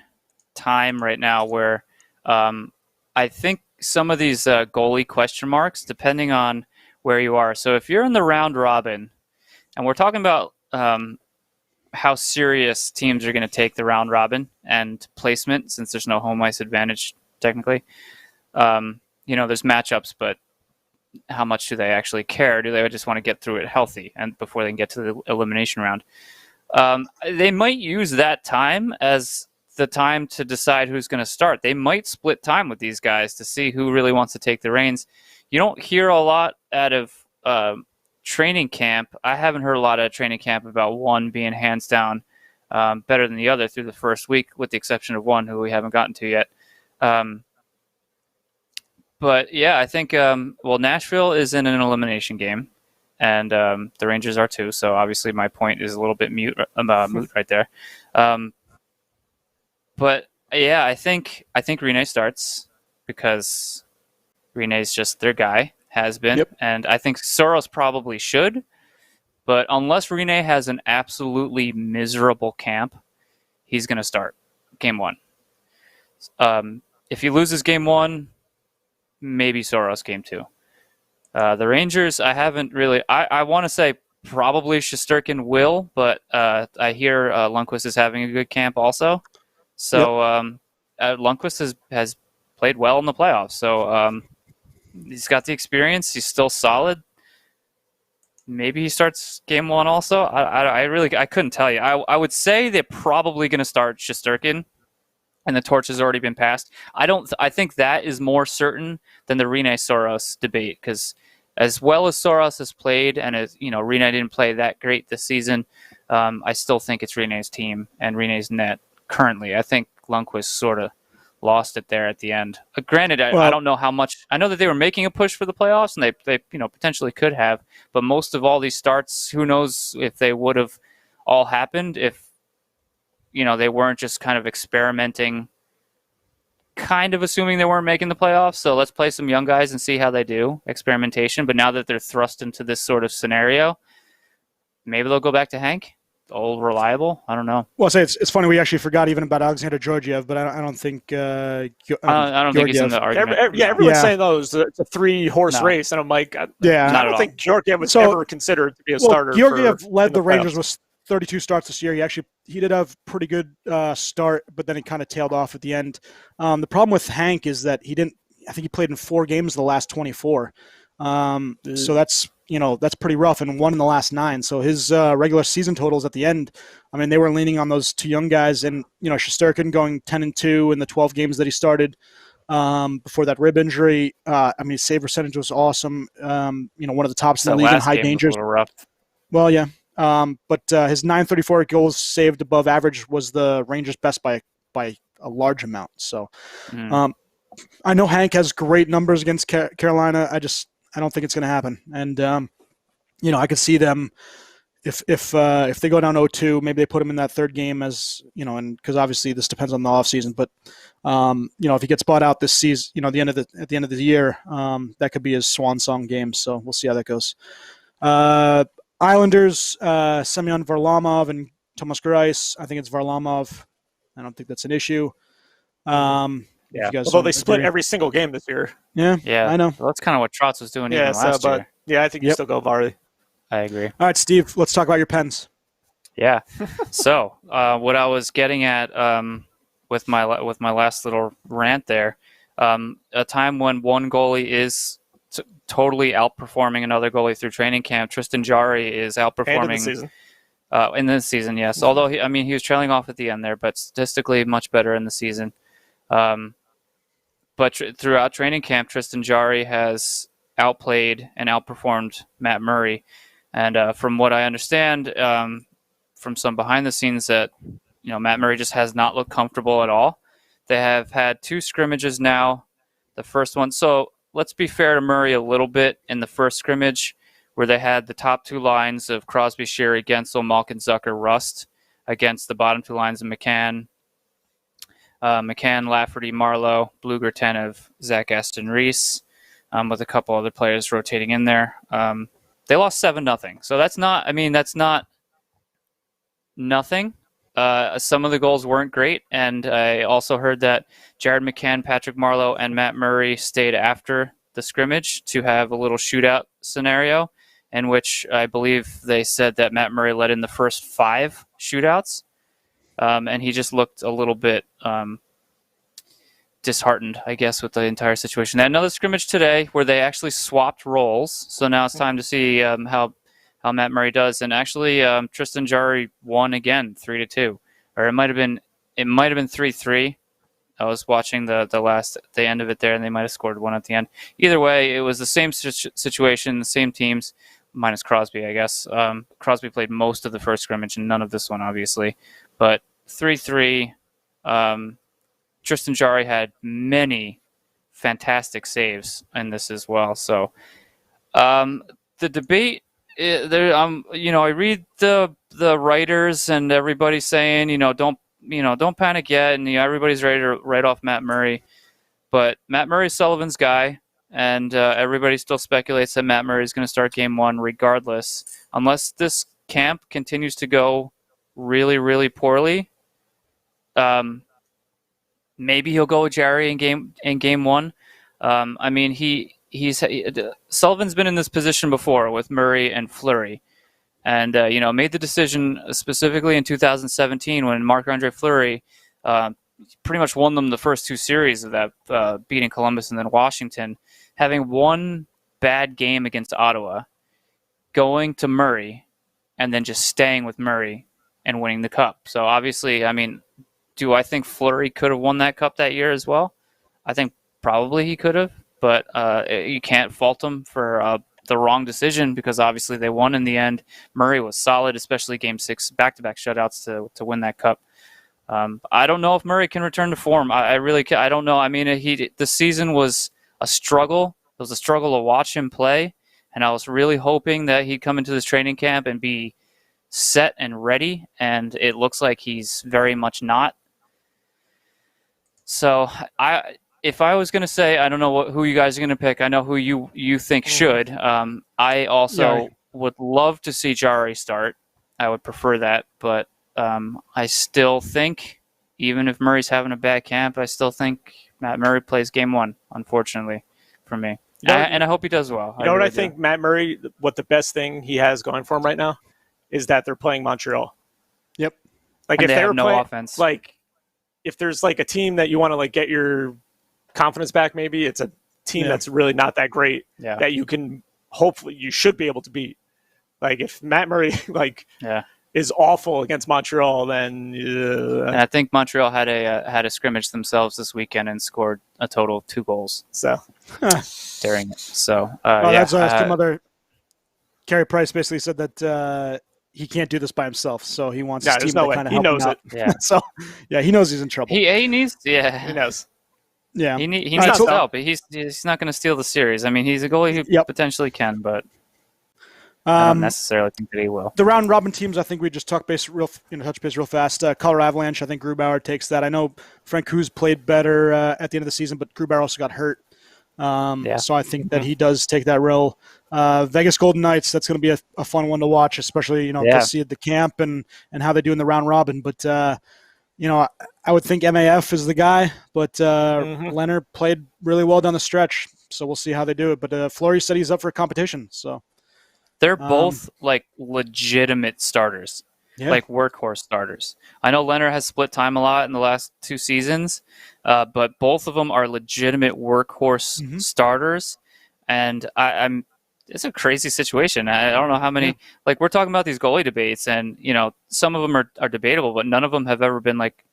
time right now where. I think some of these goalie question marks, depending on where you are. So if you're in the round robin, and we're talking about how serious teams are going to take the round robin and placement, since there's no home ice advantage technically. There's matchups, but how much do they actually care? Do they just want to get through it healthy and before they can get to the elimination round? They might use that time as the time to decide who's going to start. They might split time with these guys to see who really wants to take the reins. You don't hear a lot out of training camp. I haven't heard a lot at training camp about one being hands down better than the other through the first week, with the exception of one who we haven't gotten to yet. But yeah, I think Nashville is in an elimination game, and the Rangers are too. So obviously, my point is a little bit moot right there. But yeah, I think Rinne starts because Rinne's just their guy, has been, and I think Soros probably should. But unless Rinne has an absolutely miserable camp, he's going to start game 1. If he loses game 1, maybe Soros game 2. The Rangers, I haven't really. I want to say probably Shesterkin will, but I hear Lundqvist is having a good camp also. So Lundqvist has played well in the playoffs. So he's got the experience. He's still solid. Maybe he starts game 1 also. I couldn't tell you. I would say they're probably going to start Shesterkin, and the torch has already been passed. I think that is more certain than the Rinne Soros debate, because as well as Soros has played, and as Rinne didn't play that great this season, I still think it's Rinne's team and Rinne's net. Currently, I think Lundqvist sort of lost it there at the end. Granted, I don't know how much. I know that they were making a push for the playoffs, and they potentially could have. But most of all these starts, who knows if they would have all happened if they weren't just kind of experimenting, kind of assuming they weren't making the playoffs. So let's play some young guys and see how they do. Experimentation. But now that they're thrust into this sort of scenario, maybe they'll go back to Hank. old reliable. I don't know. Well, I'll say it's funny. We actually forgot even about Alexander Georgiev, but I don't think I don't think he's in the argument. Everyone's saying it's a 3-horse race, and I'm like, I don't think Georgiev was ever considered to be a starter. Georgiev led the Rangers with 32 starts this year. He did have a pretty good start, but then he kind of tailed off at the end. The problem with Hank is that I think he played in 4 games of the last 24. So that's pretty rough, and 1 in the last 9. So his regular season totals at the end, I mean, they were leaning on those 2 young guys, and Shesterkin going 10-2 in the 12 games that he started before that rib injury. I mean, his save percentage was awesome. One of the tops in the league in high dangers. Well, yeah, but his 934 goals saved above average was the Rangers' best by a large amount. So I know Hank has great numbers against Carolina. I don't think it's going to happen. And, I could see them if they go down 0-2, maybe they put him in that 3rd game as, and because obviously this depends on the offseason. But, if he gets bought out this season, at the end of the year, that could be his swan song game. So we'll see how that goes. Islanders, Semyon Varlamov and Tomas Greiss. I think it's Varlamov. I don't think that's an issue. Although they split every single game this year. Yeah, I know. Well, that's kind of what Trotz was doing even last year. Yeah, I think you still go Varley. I agree. All right, Steve, let's talk about your Pens. Yeah. So what I was getting at with my last little rant there, a time when one goalie is totally outperforming another goalie through training camp. Tristan Jarry is outperforming in this season. Yes, although he was trailing off at the end there, but statistically much better in the season. But throughout training camp, Tristan Jarry has outplayed and outperformed Matt Murray. And from what I understand from some behind the scenes, that Matt Murray just has not looked comfortable at all. They have had 2 scrimmages now. The first one, so let's be fair to Murray a little bit in the first scrimmage, where they had the top 2 lines of Crosby, Sheary, Gensel, Malkin, Zucker, Rust against the bottom 2 lines of McCann, Lafferty, Marlowe, Bluger, Tanev, Zach Aston Reese, with a couple other players rotating in there. They lost 7-0. So that's not nothing. Some of the goals weren't great, and I also heard that Jared McCann, Patrick Marlowe, and Matt Murray stayed after the scrimmage to have a little shootout scenario, in which I believe they said that Matt Murray led in the first 5 shootouts. And he just looked a little bit disheartened, I guess, with the entire situation. They had another scrimmage today where they actually swapped roles. So now it's time to see how Matt Murray does. And actually, Tristan Jarry won again, 3-2, or it might have been 3-3. I was watching the end of it there, and they might have scored 1 at the end. Either way, it was the same situation, the same teams, minus Crosby, I guess. Crosby played most of the first scrimmage and none of this one, obviously. But 3-3, Tristan Jarry had many fantastic saves in this as well. So the debate, I read the writers and everybody saying, don't panic yet, and everybody's ready to write off Matt Murray. But Matt Murray's Sullivan's guy, and everybody still speculates that Matt Murray is going to start game 1 regardless, unless this camp continues to go really, really poorly. Maybe he'll go with Jarry in game 1. Sullivan's been in this position before with Murray and Fleury, and made the decision specifically in 2017 when Marc-Andre Fleury pretty much won them the first 2 series of that, beating Columbus and then Washington, having one bad game against Ottawa, going to Murray, and then just staying with Murray and winning the cup. So obviously, do I think Fleury could have won that cup that year as well? I think probably he could have, but you can't fault him for the wrong decision, because obviously they won in the end. Murray was solid, especially Game 6, back-to-back shutouts to win that cup. I don't know if Murray can return to form. I really can. I don't know. The season was a struggle. It was a struggle to watch him play, and I was really hoping that he'd come into this training camp and be set and ready, and it looks like he's very much not. So if I was going to say, I don't know who you guys are going to pick. I know who you think should. I also would love to see Jarry start. I would prefer that. But I still think, even if Murray's having a bad camp, I still think Matt Murray plays game one, unfortunately, for me. And I hope he does well. You know what I think, Matt Murray, what the best thing he has going for him right now is that they're playing Montreal. Yep. Like, if they have no playing, offense. Like, if there's like a team that you want to like get your confidence back, maybe it's a team that's really not that great that you can hopefully you should be able to beat. Like, if Matt Murray is awful against Montreal, then and I think Montreal had a scrimmage themselves this weekend and scored a total of 2 goals. So during it. So that's some other. Carey Price basically said that he can't do this by himself, so he wants his team to kind of help him out. Yeah. So he knows he's in trouble. He needs. Yeah, he knows. Yeah, he needs help. He's not going to steal the series. I mean, he's a goalie who potentially can, but I don't necessarily think that he will. The round robin teams, I think we just touch base real fast. Colorado Avalanche, I think Grubauer takes that. I know Francouz played better at the end of the season, but Grubauer also got hurt. So I think that he does take that role. Vegas Golden Knights, that's going to be a fun one to watch, especially to see at the camp and how they do in the round robin. But I would think MAF is the guy, but Leonard played really well down the stretch, so we'll see how they do it. But Fleury said he's up for competition, so they're both like legitimate starters, like workhorse starters. I know Leonard has split time a lot in the last 2 seasons, but both of them are legitimate workhorse starters, and I'm. It's a crazy situation. I don't know how many. Like, we're talking about these goalie debates, and some of them are debatable, but none of them have ever been like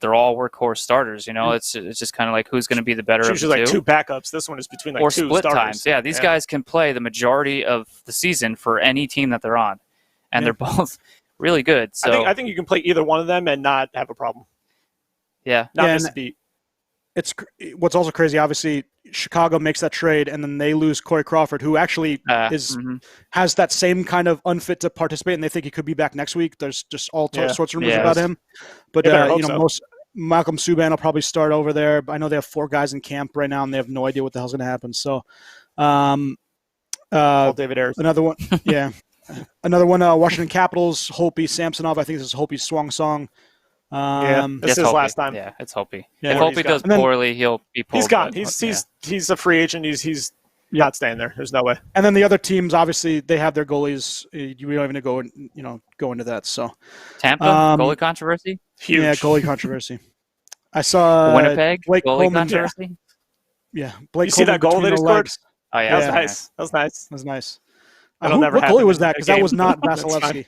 they're all workhorse starters. It's just kind of like who's going to be the better. It's usually of the like 2 backups. This one is between like or 2 split starters. times. Yeah, these guys can play the majority of the season for any team that they're on, and they're both really good. So I think you can play either one of them and not have a problem. Yeah, not miss a beat. It's what's also crazy. Obviously, Chicago makes that trade, and then they lose Corey Crawford, who actually has that same kind of unfit to participate, and they think he could be back next week. There's just all sorts of rumors about him. But Malcolm Subban will probably start over there. I know they have 4 guys in camp right now, and they have no idea what the hell's going to happen. So, David Ayers, another one, another one. Washington Capitals, Holtby Samsonov. I think this is Holtby's swan song. This is last time. Yeah, it's Holtby. Yeah, if Holtby does poorly, he'll be pulled. He's gone. He's a free agent. He's not staying there. There's no way. And then the other teams, obviously, they have their goalies. We don't even go into that. So Tampa goalie controversy. Huge. Yeah, goalie controversy. I saw Winnipeg Blake goalie Coleman, controversy. Yeah, Blake. You see that goal that he scored? Oh yeah, that was nice. That was nice. That'll What never goalie was happen that? Because that was not Vasilevsky.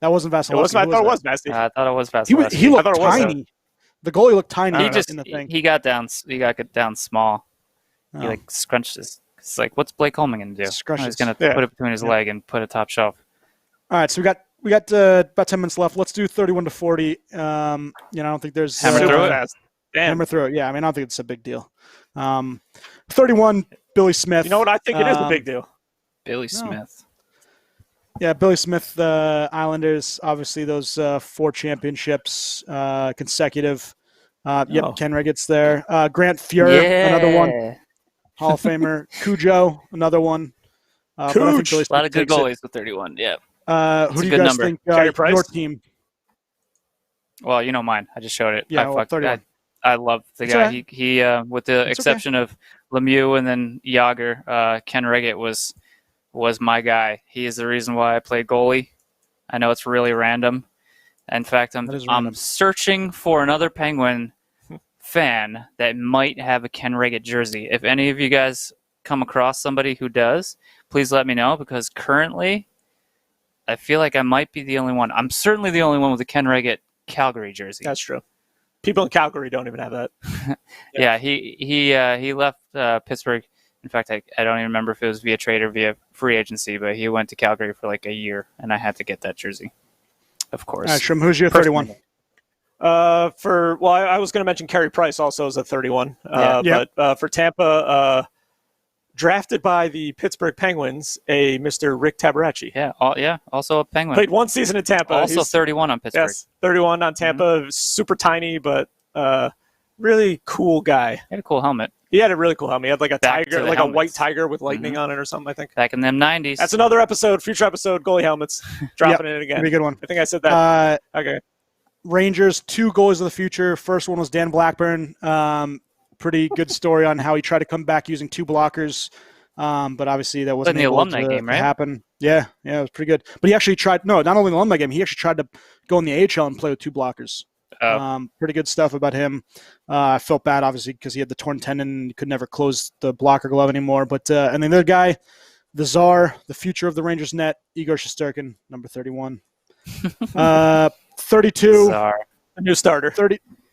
That wasn't Vasilevsky. I thought it was Vasilevsky. I thought it was Vasilevsky. He looked tiny. The goalie looked tiny. In the thing. He got down. He got down small. Oh. He scrunched his. It's like, what's Blake Coleman going to do? He's going to put it between his leg and put a top shelf. All right, so we got about 10 minutes left. Let's do 31 to 40. I don't think there's hammer through it. Hammer through it. Yeah, I mean, I don't think it's a big deal. 31. Billy Smith. You know what? I think it is a big deal. Billy Smith. Yeah, Billy Smith, the Islanders, obviously those 4 championships consecutive. Ken Riggett's there. Grant Fuhr, another one. Hall of Famer. Cujo, another one. A lot of good goalies with 31, yeah. Who do you guys think your team? Well, you know mine. I just showed it. Yeah, 31. I love the guy. Right. He with the exception of Lemieux and then Yager, Ken Riggett was my guy. He is the reason why I played goalie. I know it's really random. In fact, I'm searching for another Penguin fan that might have a Ken Riggett jersey. If any of you guys come across somebody who does, please let me know, because currently I feel like I might be the only one. I'm certainly the only one with a Ken Riggett Calgary jersey. That's true. People in Calgary don't even have that. Yeah, he left Pittsburgh. In fact, I don't even remember if it was via trade or via free agency, but he went to Calgary for like a year, and I had to get that jersey, of course. All right, Schwim, who's your 31? I was going to mention Carey Price also as a 31. But for Tampa, drafted by the Pittsburgh Penguins, a Mr. Rick Tabaracci. Yeah, also a Penguin. Played 1 season in Tampa. Also 31 on Pittsburgh. Yes, 31 on Tampa. Super tiny, but really cool guy. He had a cool helmet. He had a really cool helmet. He had like a Back to tiger, the like helmets. a white tiger with lightning on it or something, I think. Back in them 90s. That's another episode, future episode, goalie helmets. Dropping it again. Pretty good one. I think I said that. Okay. Rangers, 2 goalies of the future. First one was Dan Blackburn. Pretty good story on how he tried to come back using 2 blockers. But obviously that wasn't in the able alumni to game, right? happen. Yeah, it was pretty good. But he actually tried, not only in the alumni game, he actually tried to go in the AHL and play with 2 blockers. Pretty good stuff about him. I felt bad, obviously, because he had the torn tendon and could never close the blocker glove anymore. But and then the other guy, the czar, the future of the Rangers net, Igor Shesterkin, number 31. 32. Czar. A new starter.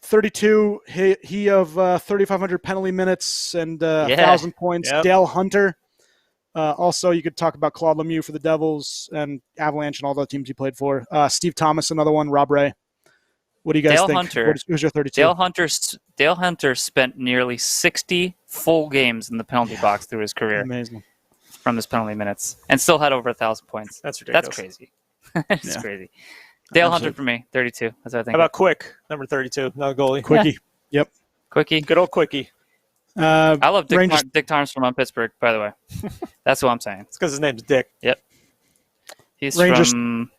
32, he of 3,500 penalty minutes and 1,000 points. Yep. Dale Hunter. Also, you could talk about Claude Lemieux for the Devils and Avalanche and all the teams he played for. Steve Thomas, another one. Rob Ray. What do you guys Dale think? Hunter. Who's your 32? Dale Hunter spent nearly 60 full games in the penalty box through his career. Amazing. From his penalty minutes, and still had over 1,000 points. That's ridiculous. That's crazy. That's crazy. Dale Hunter for me, 32. That's what I think. How about Quick, number 32, another goalie? Quickie. Yep. Quickie? Good old Quickie. I love Dick, Rangers- Dick Tarnstrom on Pittsburgh, by the way. That's what I'm saying. It's because his name's Dick. Yep. He's Rangers- from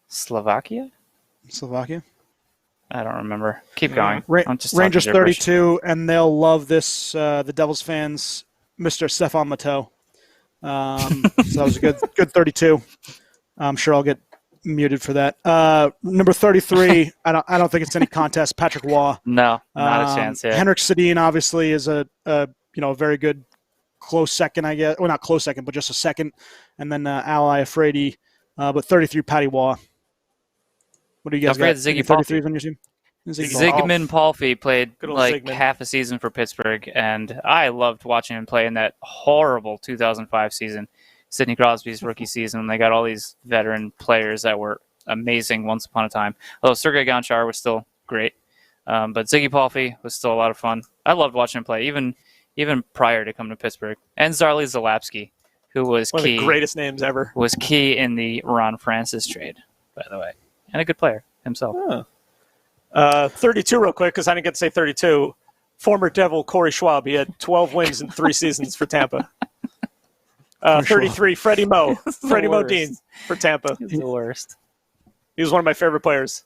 Slovakia? I don't remember. Keep going. I'm just Rangers talking gibberish. 32, and they'll love this. The Devils fans, Mr. Stefan Matteau. So that was a good 32. I'm sure I'll get muted for that. Number 33, I don't think it's any contest. Patrick Waugh. No, not a chance. Yeah. Henrik Sedin obviously is a very good close second, I guess. Well, not close second, but just a second. And then Ally Afraidy. But 33, Patty Waugh. What do you guys got? Don't forget Ziggy 33s on your team? Zygmunt Palffy played Good old like Zygmunt. half a season for Pittsburgh, and I loved watching him play in that horrible 2005 season, Sidney Crosby's rookie season, when they got all these veteran players that were amazing once upon a time. Although Sergei Gonchar was still great, but Ziggy Palffy was still a lot of fun. I loved watching him play, even prior to coming to Pittsburgh. And Zarley Zalapsky, who was One key, of the greatest names ever. was key in the Ron Francis trade, by the way, and a good player himself. Oh. 32 real quick, because I didn't get to say 32. Former Devil Corey Schwab. He had 12 wins in 3 seasons for Tampa. 33, Freddie Moe. Freddie Modine for Tampa. He's the worst. He was one of my favorite players.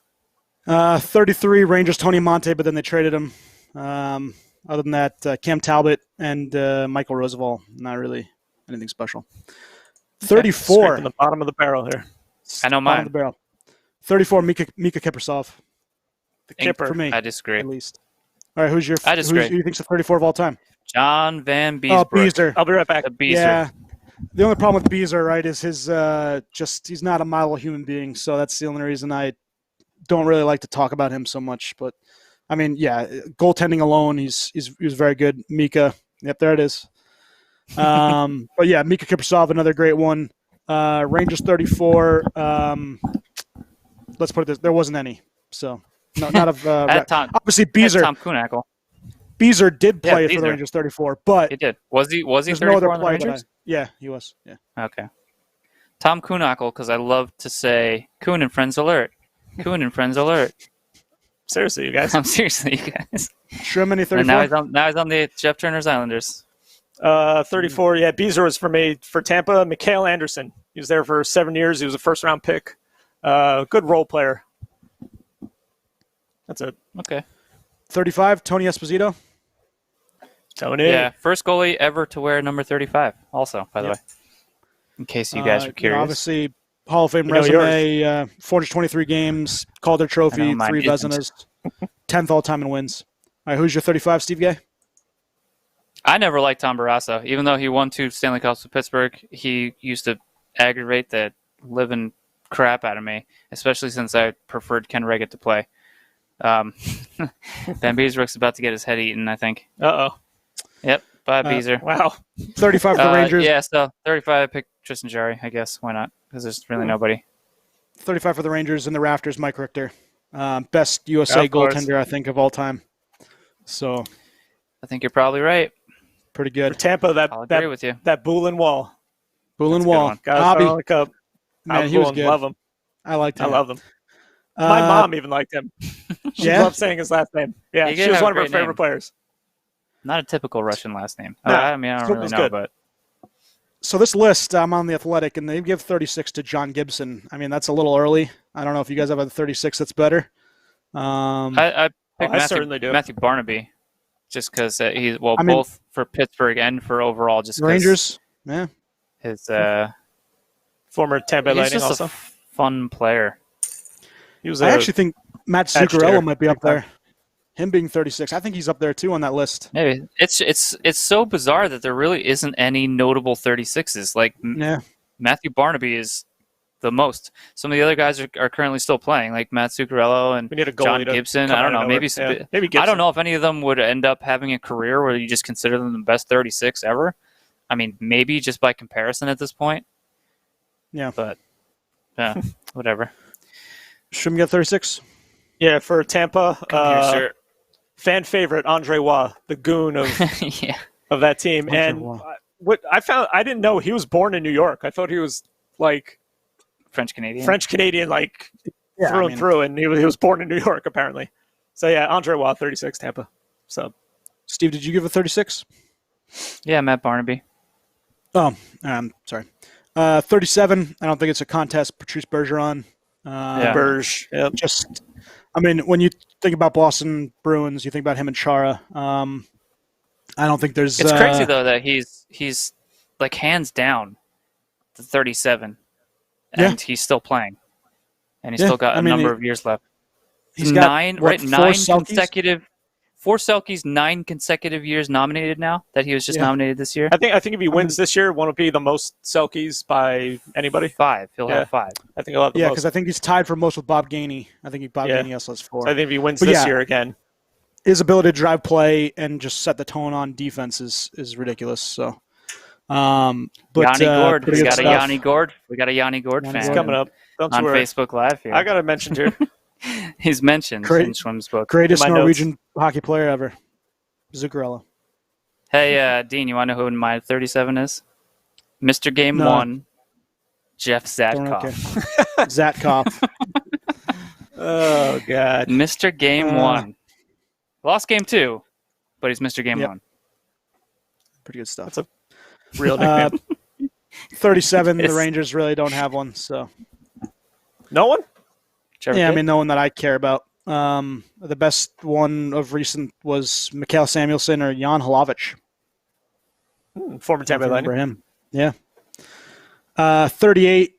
33, Rangers, Tony Monte, but then they traded him. Other than that, Cam Talbot and Michael Roosevelt, not really anything special. 34. Scraping the bottom of the barrel here. I know Bottom of mine. the barrel. 34, Mika Kiprasov. The Kipper. For me, I disagree. at least. All right, who's your? I disagree. Who do you think's the 34 of all time? John Van Oh, Beesbrook. Beezer. I'll be right back. The Beezer. Yeah. The only problem with Beezer, right, is his he's not a model human being. So that's the only reason I don't really like to talk about him so much. But I mean, yeah, goaltending alone, he was very good. Mika, yep, there it is. But yeah, Mika Kiprasov, another great one. Rangers 34. Let's put it this: there wasn't any. So no, not of obviously Beezer. Tom Kuhnackel. Beezer did play for the Beezer. Rangers 34, but He did. Was he there's 34 no other on the player. Rangers? Yeah, he was. Yeah. Okay. Tom Kuhnackel, because I love to say Kuhn and Friends Alert. Kuhn and Friends Alert. Seriously, you guys. Seriously, you guys. Schwim, any And 34? now he's on the Jeff Turner's Islanders. 34, yeah, Beezer was for me. For Tampa, Mikhail Anderson. He was there for 7 years. He was a first-round pick. Good role player. That's it. Okay. 35, Tony Esposito. Tony. Yeah, first goalie ever to wear number 35. Also, by the way, in case you guys were curious. Obviously, Hall of Fame You know resume, 423 games, Calder Trophy, I know mine 3 isn't. Vezinas, 10th all-time in wins. All right, who's your 35, Steve Gay? I never liked Tom Barrasso. Even though he won 2 Stanley Cups with Pittsburgh, he used to aggravate the living crap out of me, especially since I preferred Ken Reggett to play. Van Beesbrook's about to get his head eaten, I think. Uh-oh. Yep, bye, Beezer. Wow. 35 for the Rangers. Yeah, so 35, I picked Tristan Jarry, I guess. Why not? Because there's really nobody. 35 for the Rangers in the rafters, Mike Richter. Best USA Of course. goaltender, I think, of all time. So, I think you're probably right. pretty For good. Tampa, I'll agree with you. that Boulin Wall. Bullen That's a good Wall. one. Guys, Hobby. on the cup. Man, he was Boulin, good. Love him. I liked him. I love him. My mom even liked him. She Yeah? loved saying his last name. Yeah, He she did was have one a of her great favorite name. players. Not a typical Russian last name. No, I mean, I don't still really was know, good. but So this list, I'm on the Athletic, and they give 36 to John Gibson. I mean, that's a little early. I don't know if you guys have a 36 that's better. I picked I certainly do. Matthew Barnaby just because he's I mean- both for Pittsburgh and for overall. Just 'cause Rangers, yeah. his Former Tampa he's Lightning just also. a fun player. He was I actually think Matt agitator. Zuccarello might be up Big time. there. Him being 36, I think he's up there too on that list. Maybe it's so bizarre that there really isn't any notable 36s. Like Yeah, Matthew Barnaby is the most. Some of the other guys are currently still playing, like Matt Zuccarello and we need a goalie John to Gibson. come I don't out know. of Maybe nowhere. Maybe Gibson. I don't know if any of them would end up having a career where you just consider them the best 36 ever. I mean, maybe just by comparison at this point. yeah. But whatever. Schwim get 36. Yeah, for Tampa, Sure. fan favorite Andre Waugh, the goon of Yeah. of that team. Andre And Waugh. what I found, I didn't know he was born in New York. I thought he was like French Canadian. French Canadian, like Yeah, through I and mean- through, and he was born in New York apparently. So yeah, Andre Waugh, 36, Tampa. So Steve, did you give a 36? Yeah, Matt Barnaby. Oh, sorry. 37. I don't think it's a contest. Patrice Bergeron. Yeah. Berge, yep. Just, I mean, when you think about Boston Bruins, you think about him and Chara. I don't think there's. It's crazy though that he's like hands down the 37, and he's still playing, and he's Yeah, still got I a mean, number of years left. He's got nine, what, right? 4 Nine Selkies? consecutive. 4 Selkies, 9 consecutive years nominated now that he was just Yeah. nominated this year. I think if he wins this year, won't it be the most Selkies by anybody? 5. He'll Yeah. have 5. I think he'll have the Yeah, most. because I think he's tied for most with Bob Gainey. I think Bob Yeah. Gainey also has 4. So I think if he wins But this yeah. year again, His ability to drive play and just set the tone on defense is ridiculous. So, but Yanni Gord. pretty We good got a stuff. Yanni Gord. We got a Yanni Gord Yanni fan it's Gord. coming up. Don't you on worry. Facebook Live here. I got to mention too. He's mentioned Great. in Schwim's book. Greatest In my Norwegian hockey player ever, Zuccarello. Hey, Dean, you want to know who my 37 is? Mr. Game No. 1, Jeff Don't Zatkov. care. Zatkov. Oh God. Mr. Game Uh, 1. Lost Game 2, but he's Mr. Game Yep. 1. Pretty good stuff. That's a real nickname. 37. The It's- Rangers really don't have one. So No one? Trevor yeah, I Kidd? mean, no one that I care about. The best one of recent was Mikhail Samuelson or Jan Hlavich. Former If Tampa you Lightning. remember him. Yeah. 38.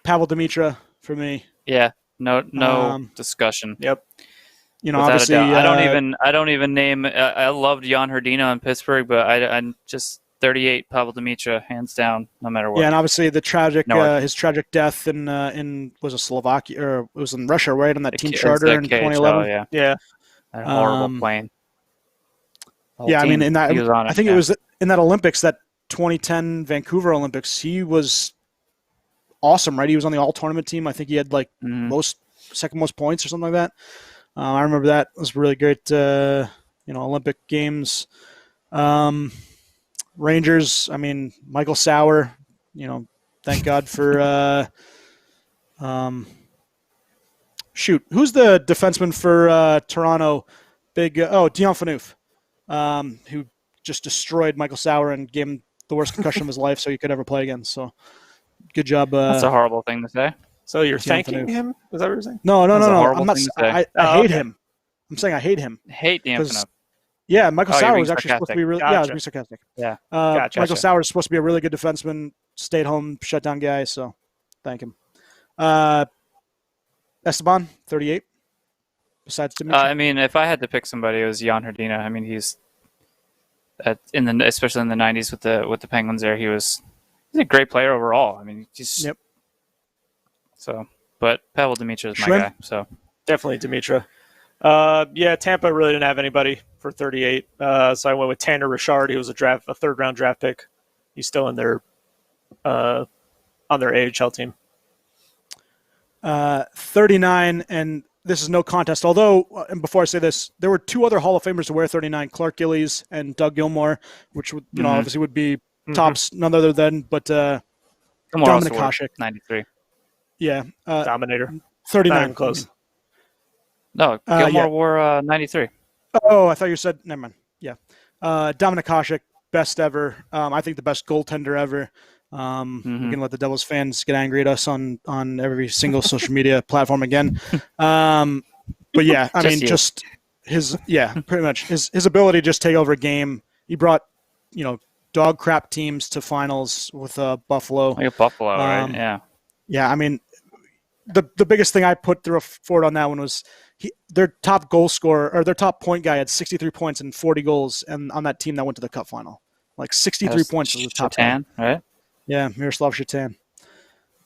Pavel Dimitra for me. Yeah, no Um, discussion. Yep. You know, Without obviously, a doubt. I don't even name. I loved Jan Hrdina in Pittsburgh, but I'm just 38 Pavel Dimitra, hands down, no matter what. yeah, and obviously the tragic, No. his tragic death in was it Slovakia or it was in Russia, right? On that team It was charter the in KHL, 2011. Yeah, Yeah. that horrible Um, plane. The whole Yeah, I mean, team, in that, he was on I think yeah. it was in that Olympics, that 2010 Vancouver Olympics. He was awesome, right? He was on the all tournament team. I think he had like Mhm. second most points or something like that. I remember that. It was really great. Olympic games. Rangers. I mean, Michael Sauer. Thank God for. Who's the defenseman for Toronto? Dion Phaneuf, who just destroyed Michael Sauer and gave him the worst concussion of his life, so he could ever play again. So, good job. That's a horrible thing to say. So you're Dion thanking Phaneuf. him? Is that what you're saying? No. That's a horrible I'm not. thing to say. I Oh, hate okay. him. I'm saying I hate him. Hate the 'Cause- Infinite. Yeah, Michael Oh, you're Sauer being was actually supposed to be really. sarcastic. Yeah, I was Gotcha. being sarcastic. Yeah. Gotcha. Michael Sauer is supposed to be a really good defenseman, stay-at-home shutdown guy. So, thank him. Esteban, 38. Besides Dimitri. I mean, if I had to pick somebody, it was Jan Hrdina. I mean, he's especially in the '90s with the Penguins. He's a great player overall. I mean, just Yep. So, but Pavel Dimitra is my Schwim? guy. So Definitely Dimitra. Tampa really didn't have anybody for 38. So I went with Tanner Richard. He was a third-round draft pick. He's still in their on their AHL team. 39, and this is no contest. Although, and before I say this, there were 2 other Hall of Famers to wear 39: Clark Gillies and Doug Gilmour, which would, obviously would be tops, none other than, but Gilmore Dominic also wore Hasek. 93. yeah, Dominator. 39. Not even close. No, Gilmore yeah. wore 93. Oh, I thought you said. Never mind. Dominic Hasek, best ever. I think the best goaltender ever. We can let the Devils fans get angry at us on every single social media platform again. But yeah, I mean, just pretty much his ability to just take over a game. He brought, dog crap teams to finals with Buffalo. Like Buffalo, right? Yeah. Yeah, I mean, the biggest thing I put forward on that one was their top goal scorer or their top point guy had 63 points and 40 goals, and on that team that went to the Cup final, like 63 points was the top guy. Right? Yeah, Miroslav Shatan.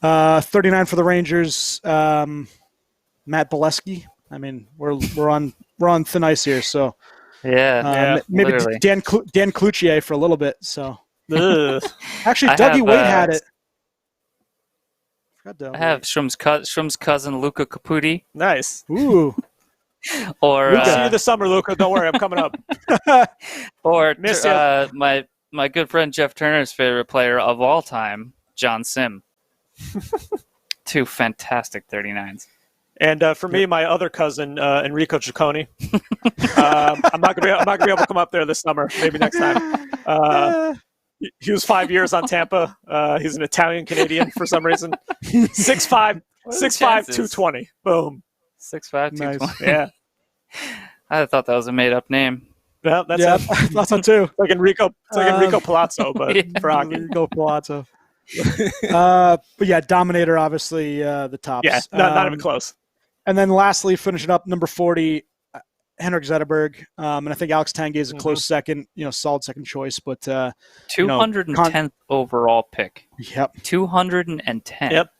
39 for the Rangers. Matt Bolesky. I mean, we're on thin ice here, so maybe literally. Dan Cloutier for a little bit. So actually, I Dougie Wade had it. I have Schwim's cousin Luca Caputi. Nice. Ooh. Or Luca, see you this summer, Luca. Don't worry, I'm coming up. Or my good friend Jeff Turner's favorite player of all time, John Sim. 2 fantastic 39s. And for me, my other cousin Enrico Ciccone. I'm not gonna be able to come up there this summer. Maybe next time. He was 5 years on Tampa. He's an Italian Canadian for some reason. 6'5", 220. Boom. 6'5", 220. Nice. Yeah. I thought that was a made up name. Well, that's I thought so too. It's like Enrico Palazzo, but for hockey. Enrico Palazzo. But yeah, Dominator, obviously the tops. Yeah, not even close. And then lastly, finishing up number 40, Henrik Zetterberg. And I think Alex Tanguay is a close second, solid second choice. But 210th overall pick. Yep. 210. Yep.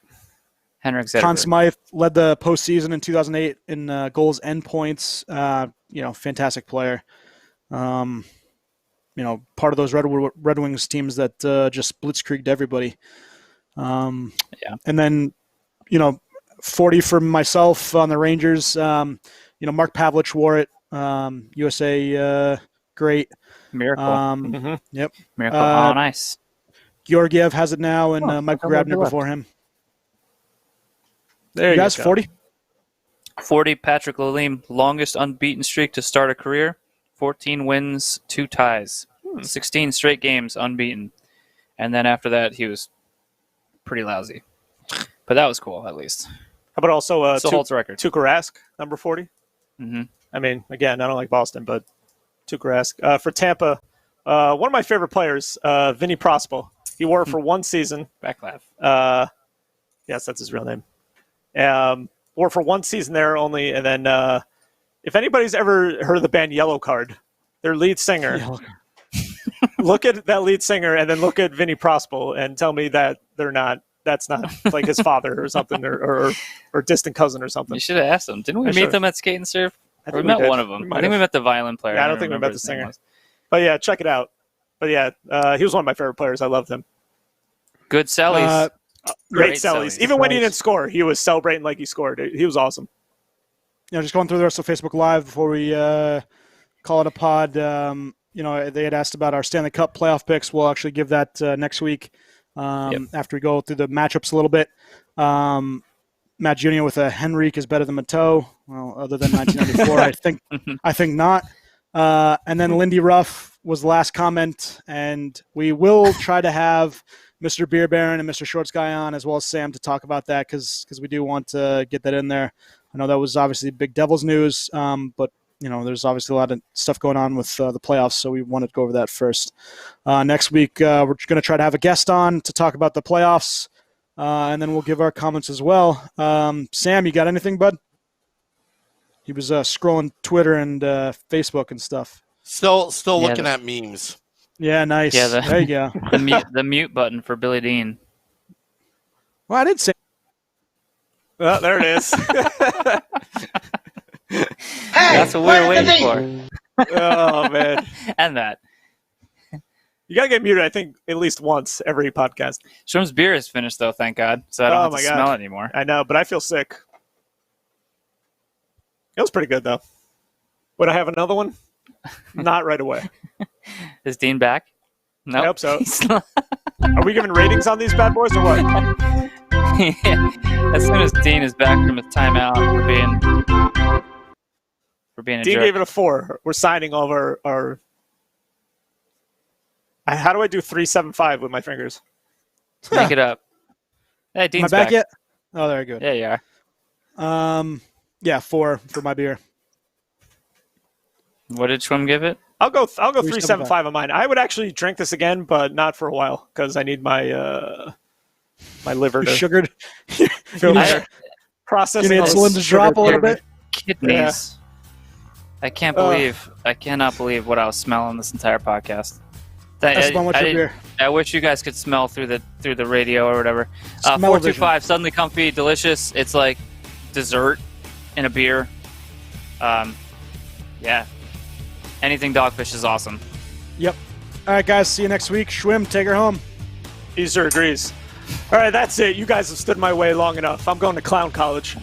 Henrik Zetterberg. Conn Smythe led the postseason in 2008 in goals and points. Fantastic player. Part of those Red Wings teams that just blitzkrieged everybody. And then, 40 for myself on the Rangers. Mark Pavlich wore it. USA great. Miracle. Yep. Miracle on ice. Georgiev has it now, and Michael Grabner before him. There you guys, go. 40? 40, Patrick Lalime, longest unbeaten streak to start a career. 14 wins, 2 ties. 16 straight games unbeaten. And then after that, he was pretty lousy. But that was cool, at least. How about also Still holds the record. Tuukka Rask, number 40? Mm-hmm. I mean, again, I don't like Boston, but Tuukka Rask. For Tampa, one of my favorite players, Vinny Prospal. He wore it for one season. Backlav. Yes, that's his real name. Wore for one season there only, and then if anybody's ever heard of the band Yellow Card, their lead singer, look at that lead singer and then look at Vinny Prospal and tell me that that's not like his father or something or distant cousin or something. You should have asked them. Didn't we meet them at Skate and Surf? I we think met we did. one of them. I think we met the violin player. Yeah, I don't think we met the singer. But yeah, check it out. But yeah, he was one of my favorite players. I loved him. Good sellies. Great sellies. Even when he didn't score, he was celebrating like he scored. He was awesome. Just going through the rest of Facebook Live before we call it a pod. They had asked about our Stanley Cup playoff picks. We'll actually give that next week after we go through the matchups a little bit. Matt Jr. with a Henrique is better than Mateau. Well, other than 1994, I think not. And then Lindy Ruff was the last comment, and we will try to have Mr. Beer Baron and Mr. Shorts Guy on, as well as Sam, to talk about that because we do want to get that in there. I know that was obviously big Devils news, but there's obviously a lot of stuff going on with the playoffs, so we wanted to go over that first. Next week, we're going to try to have a guest on to talk about the playoffs, and then we'll give our comments as well. Sam, you got anything, bud? He was scrolling Twitter and Facebook and stuff. Still looking at memes. Yeah, nice. Yeah, there you go. the mute button for Billy Dean. Well, I did say. Well, there it is. That's what we were waiting for. Oh, man. And that. You got to get muted, I think, at least once every podcast. Schwim's beer is finished, though, thank God. So I don't have to smell it anymore. I know, but I feel sick. It was pretty good, though. Would I have another one? Not right away. Is Dean back? No. I hope so. Are we giving ratings on these bad boys or what? As soon as Dean is back from his timeout for being a Dean jerk. gave it a 4. We're signing all of our How do I do 375 with my fingers? Make it up. Hey, Am I Dean's back back. yet? Oh, there, good. Yeah, you are. Yeah, 4 for my beer. What did Schwim give it? I'll go 375. 375 on mine. I would actually drink this again, but not for a while because I need my my liver to Sugared. feel better. Processing You need all insulin this to drop a sugar. little bit. Kidneys. I cannot believe what I was smelling this entire podcast. That's not much of beer. I wish you guys could smell through the radio or whatever. Smell-o-vision. 425, suddenly comfy, delicious. It's like dessert in a beer. Yeah. Anything Dogfish is awesome. Yep. All right, guys. See you next week. Schwim, take her home. Easter agrees. All right, that's it. You guys have stood my way long enough. I'm going to clown college.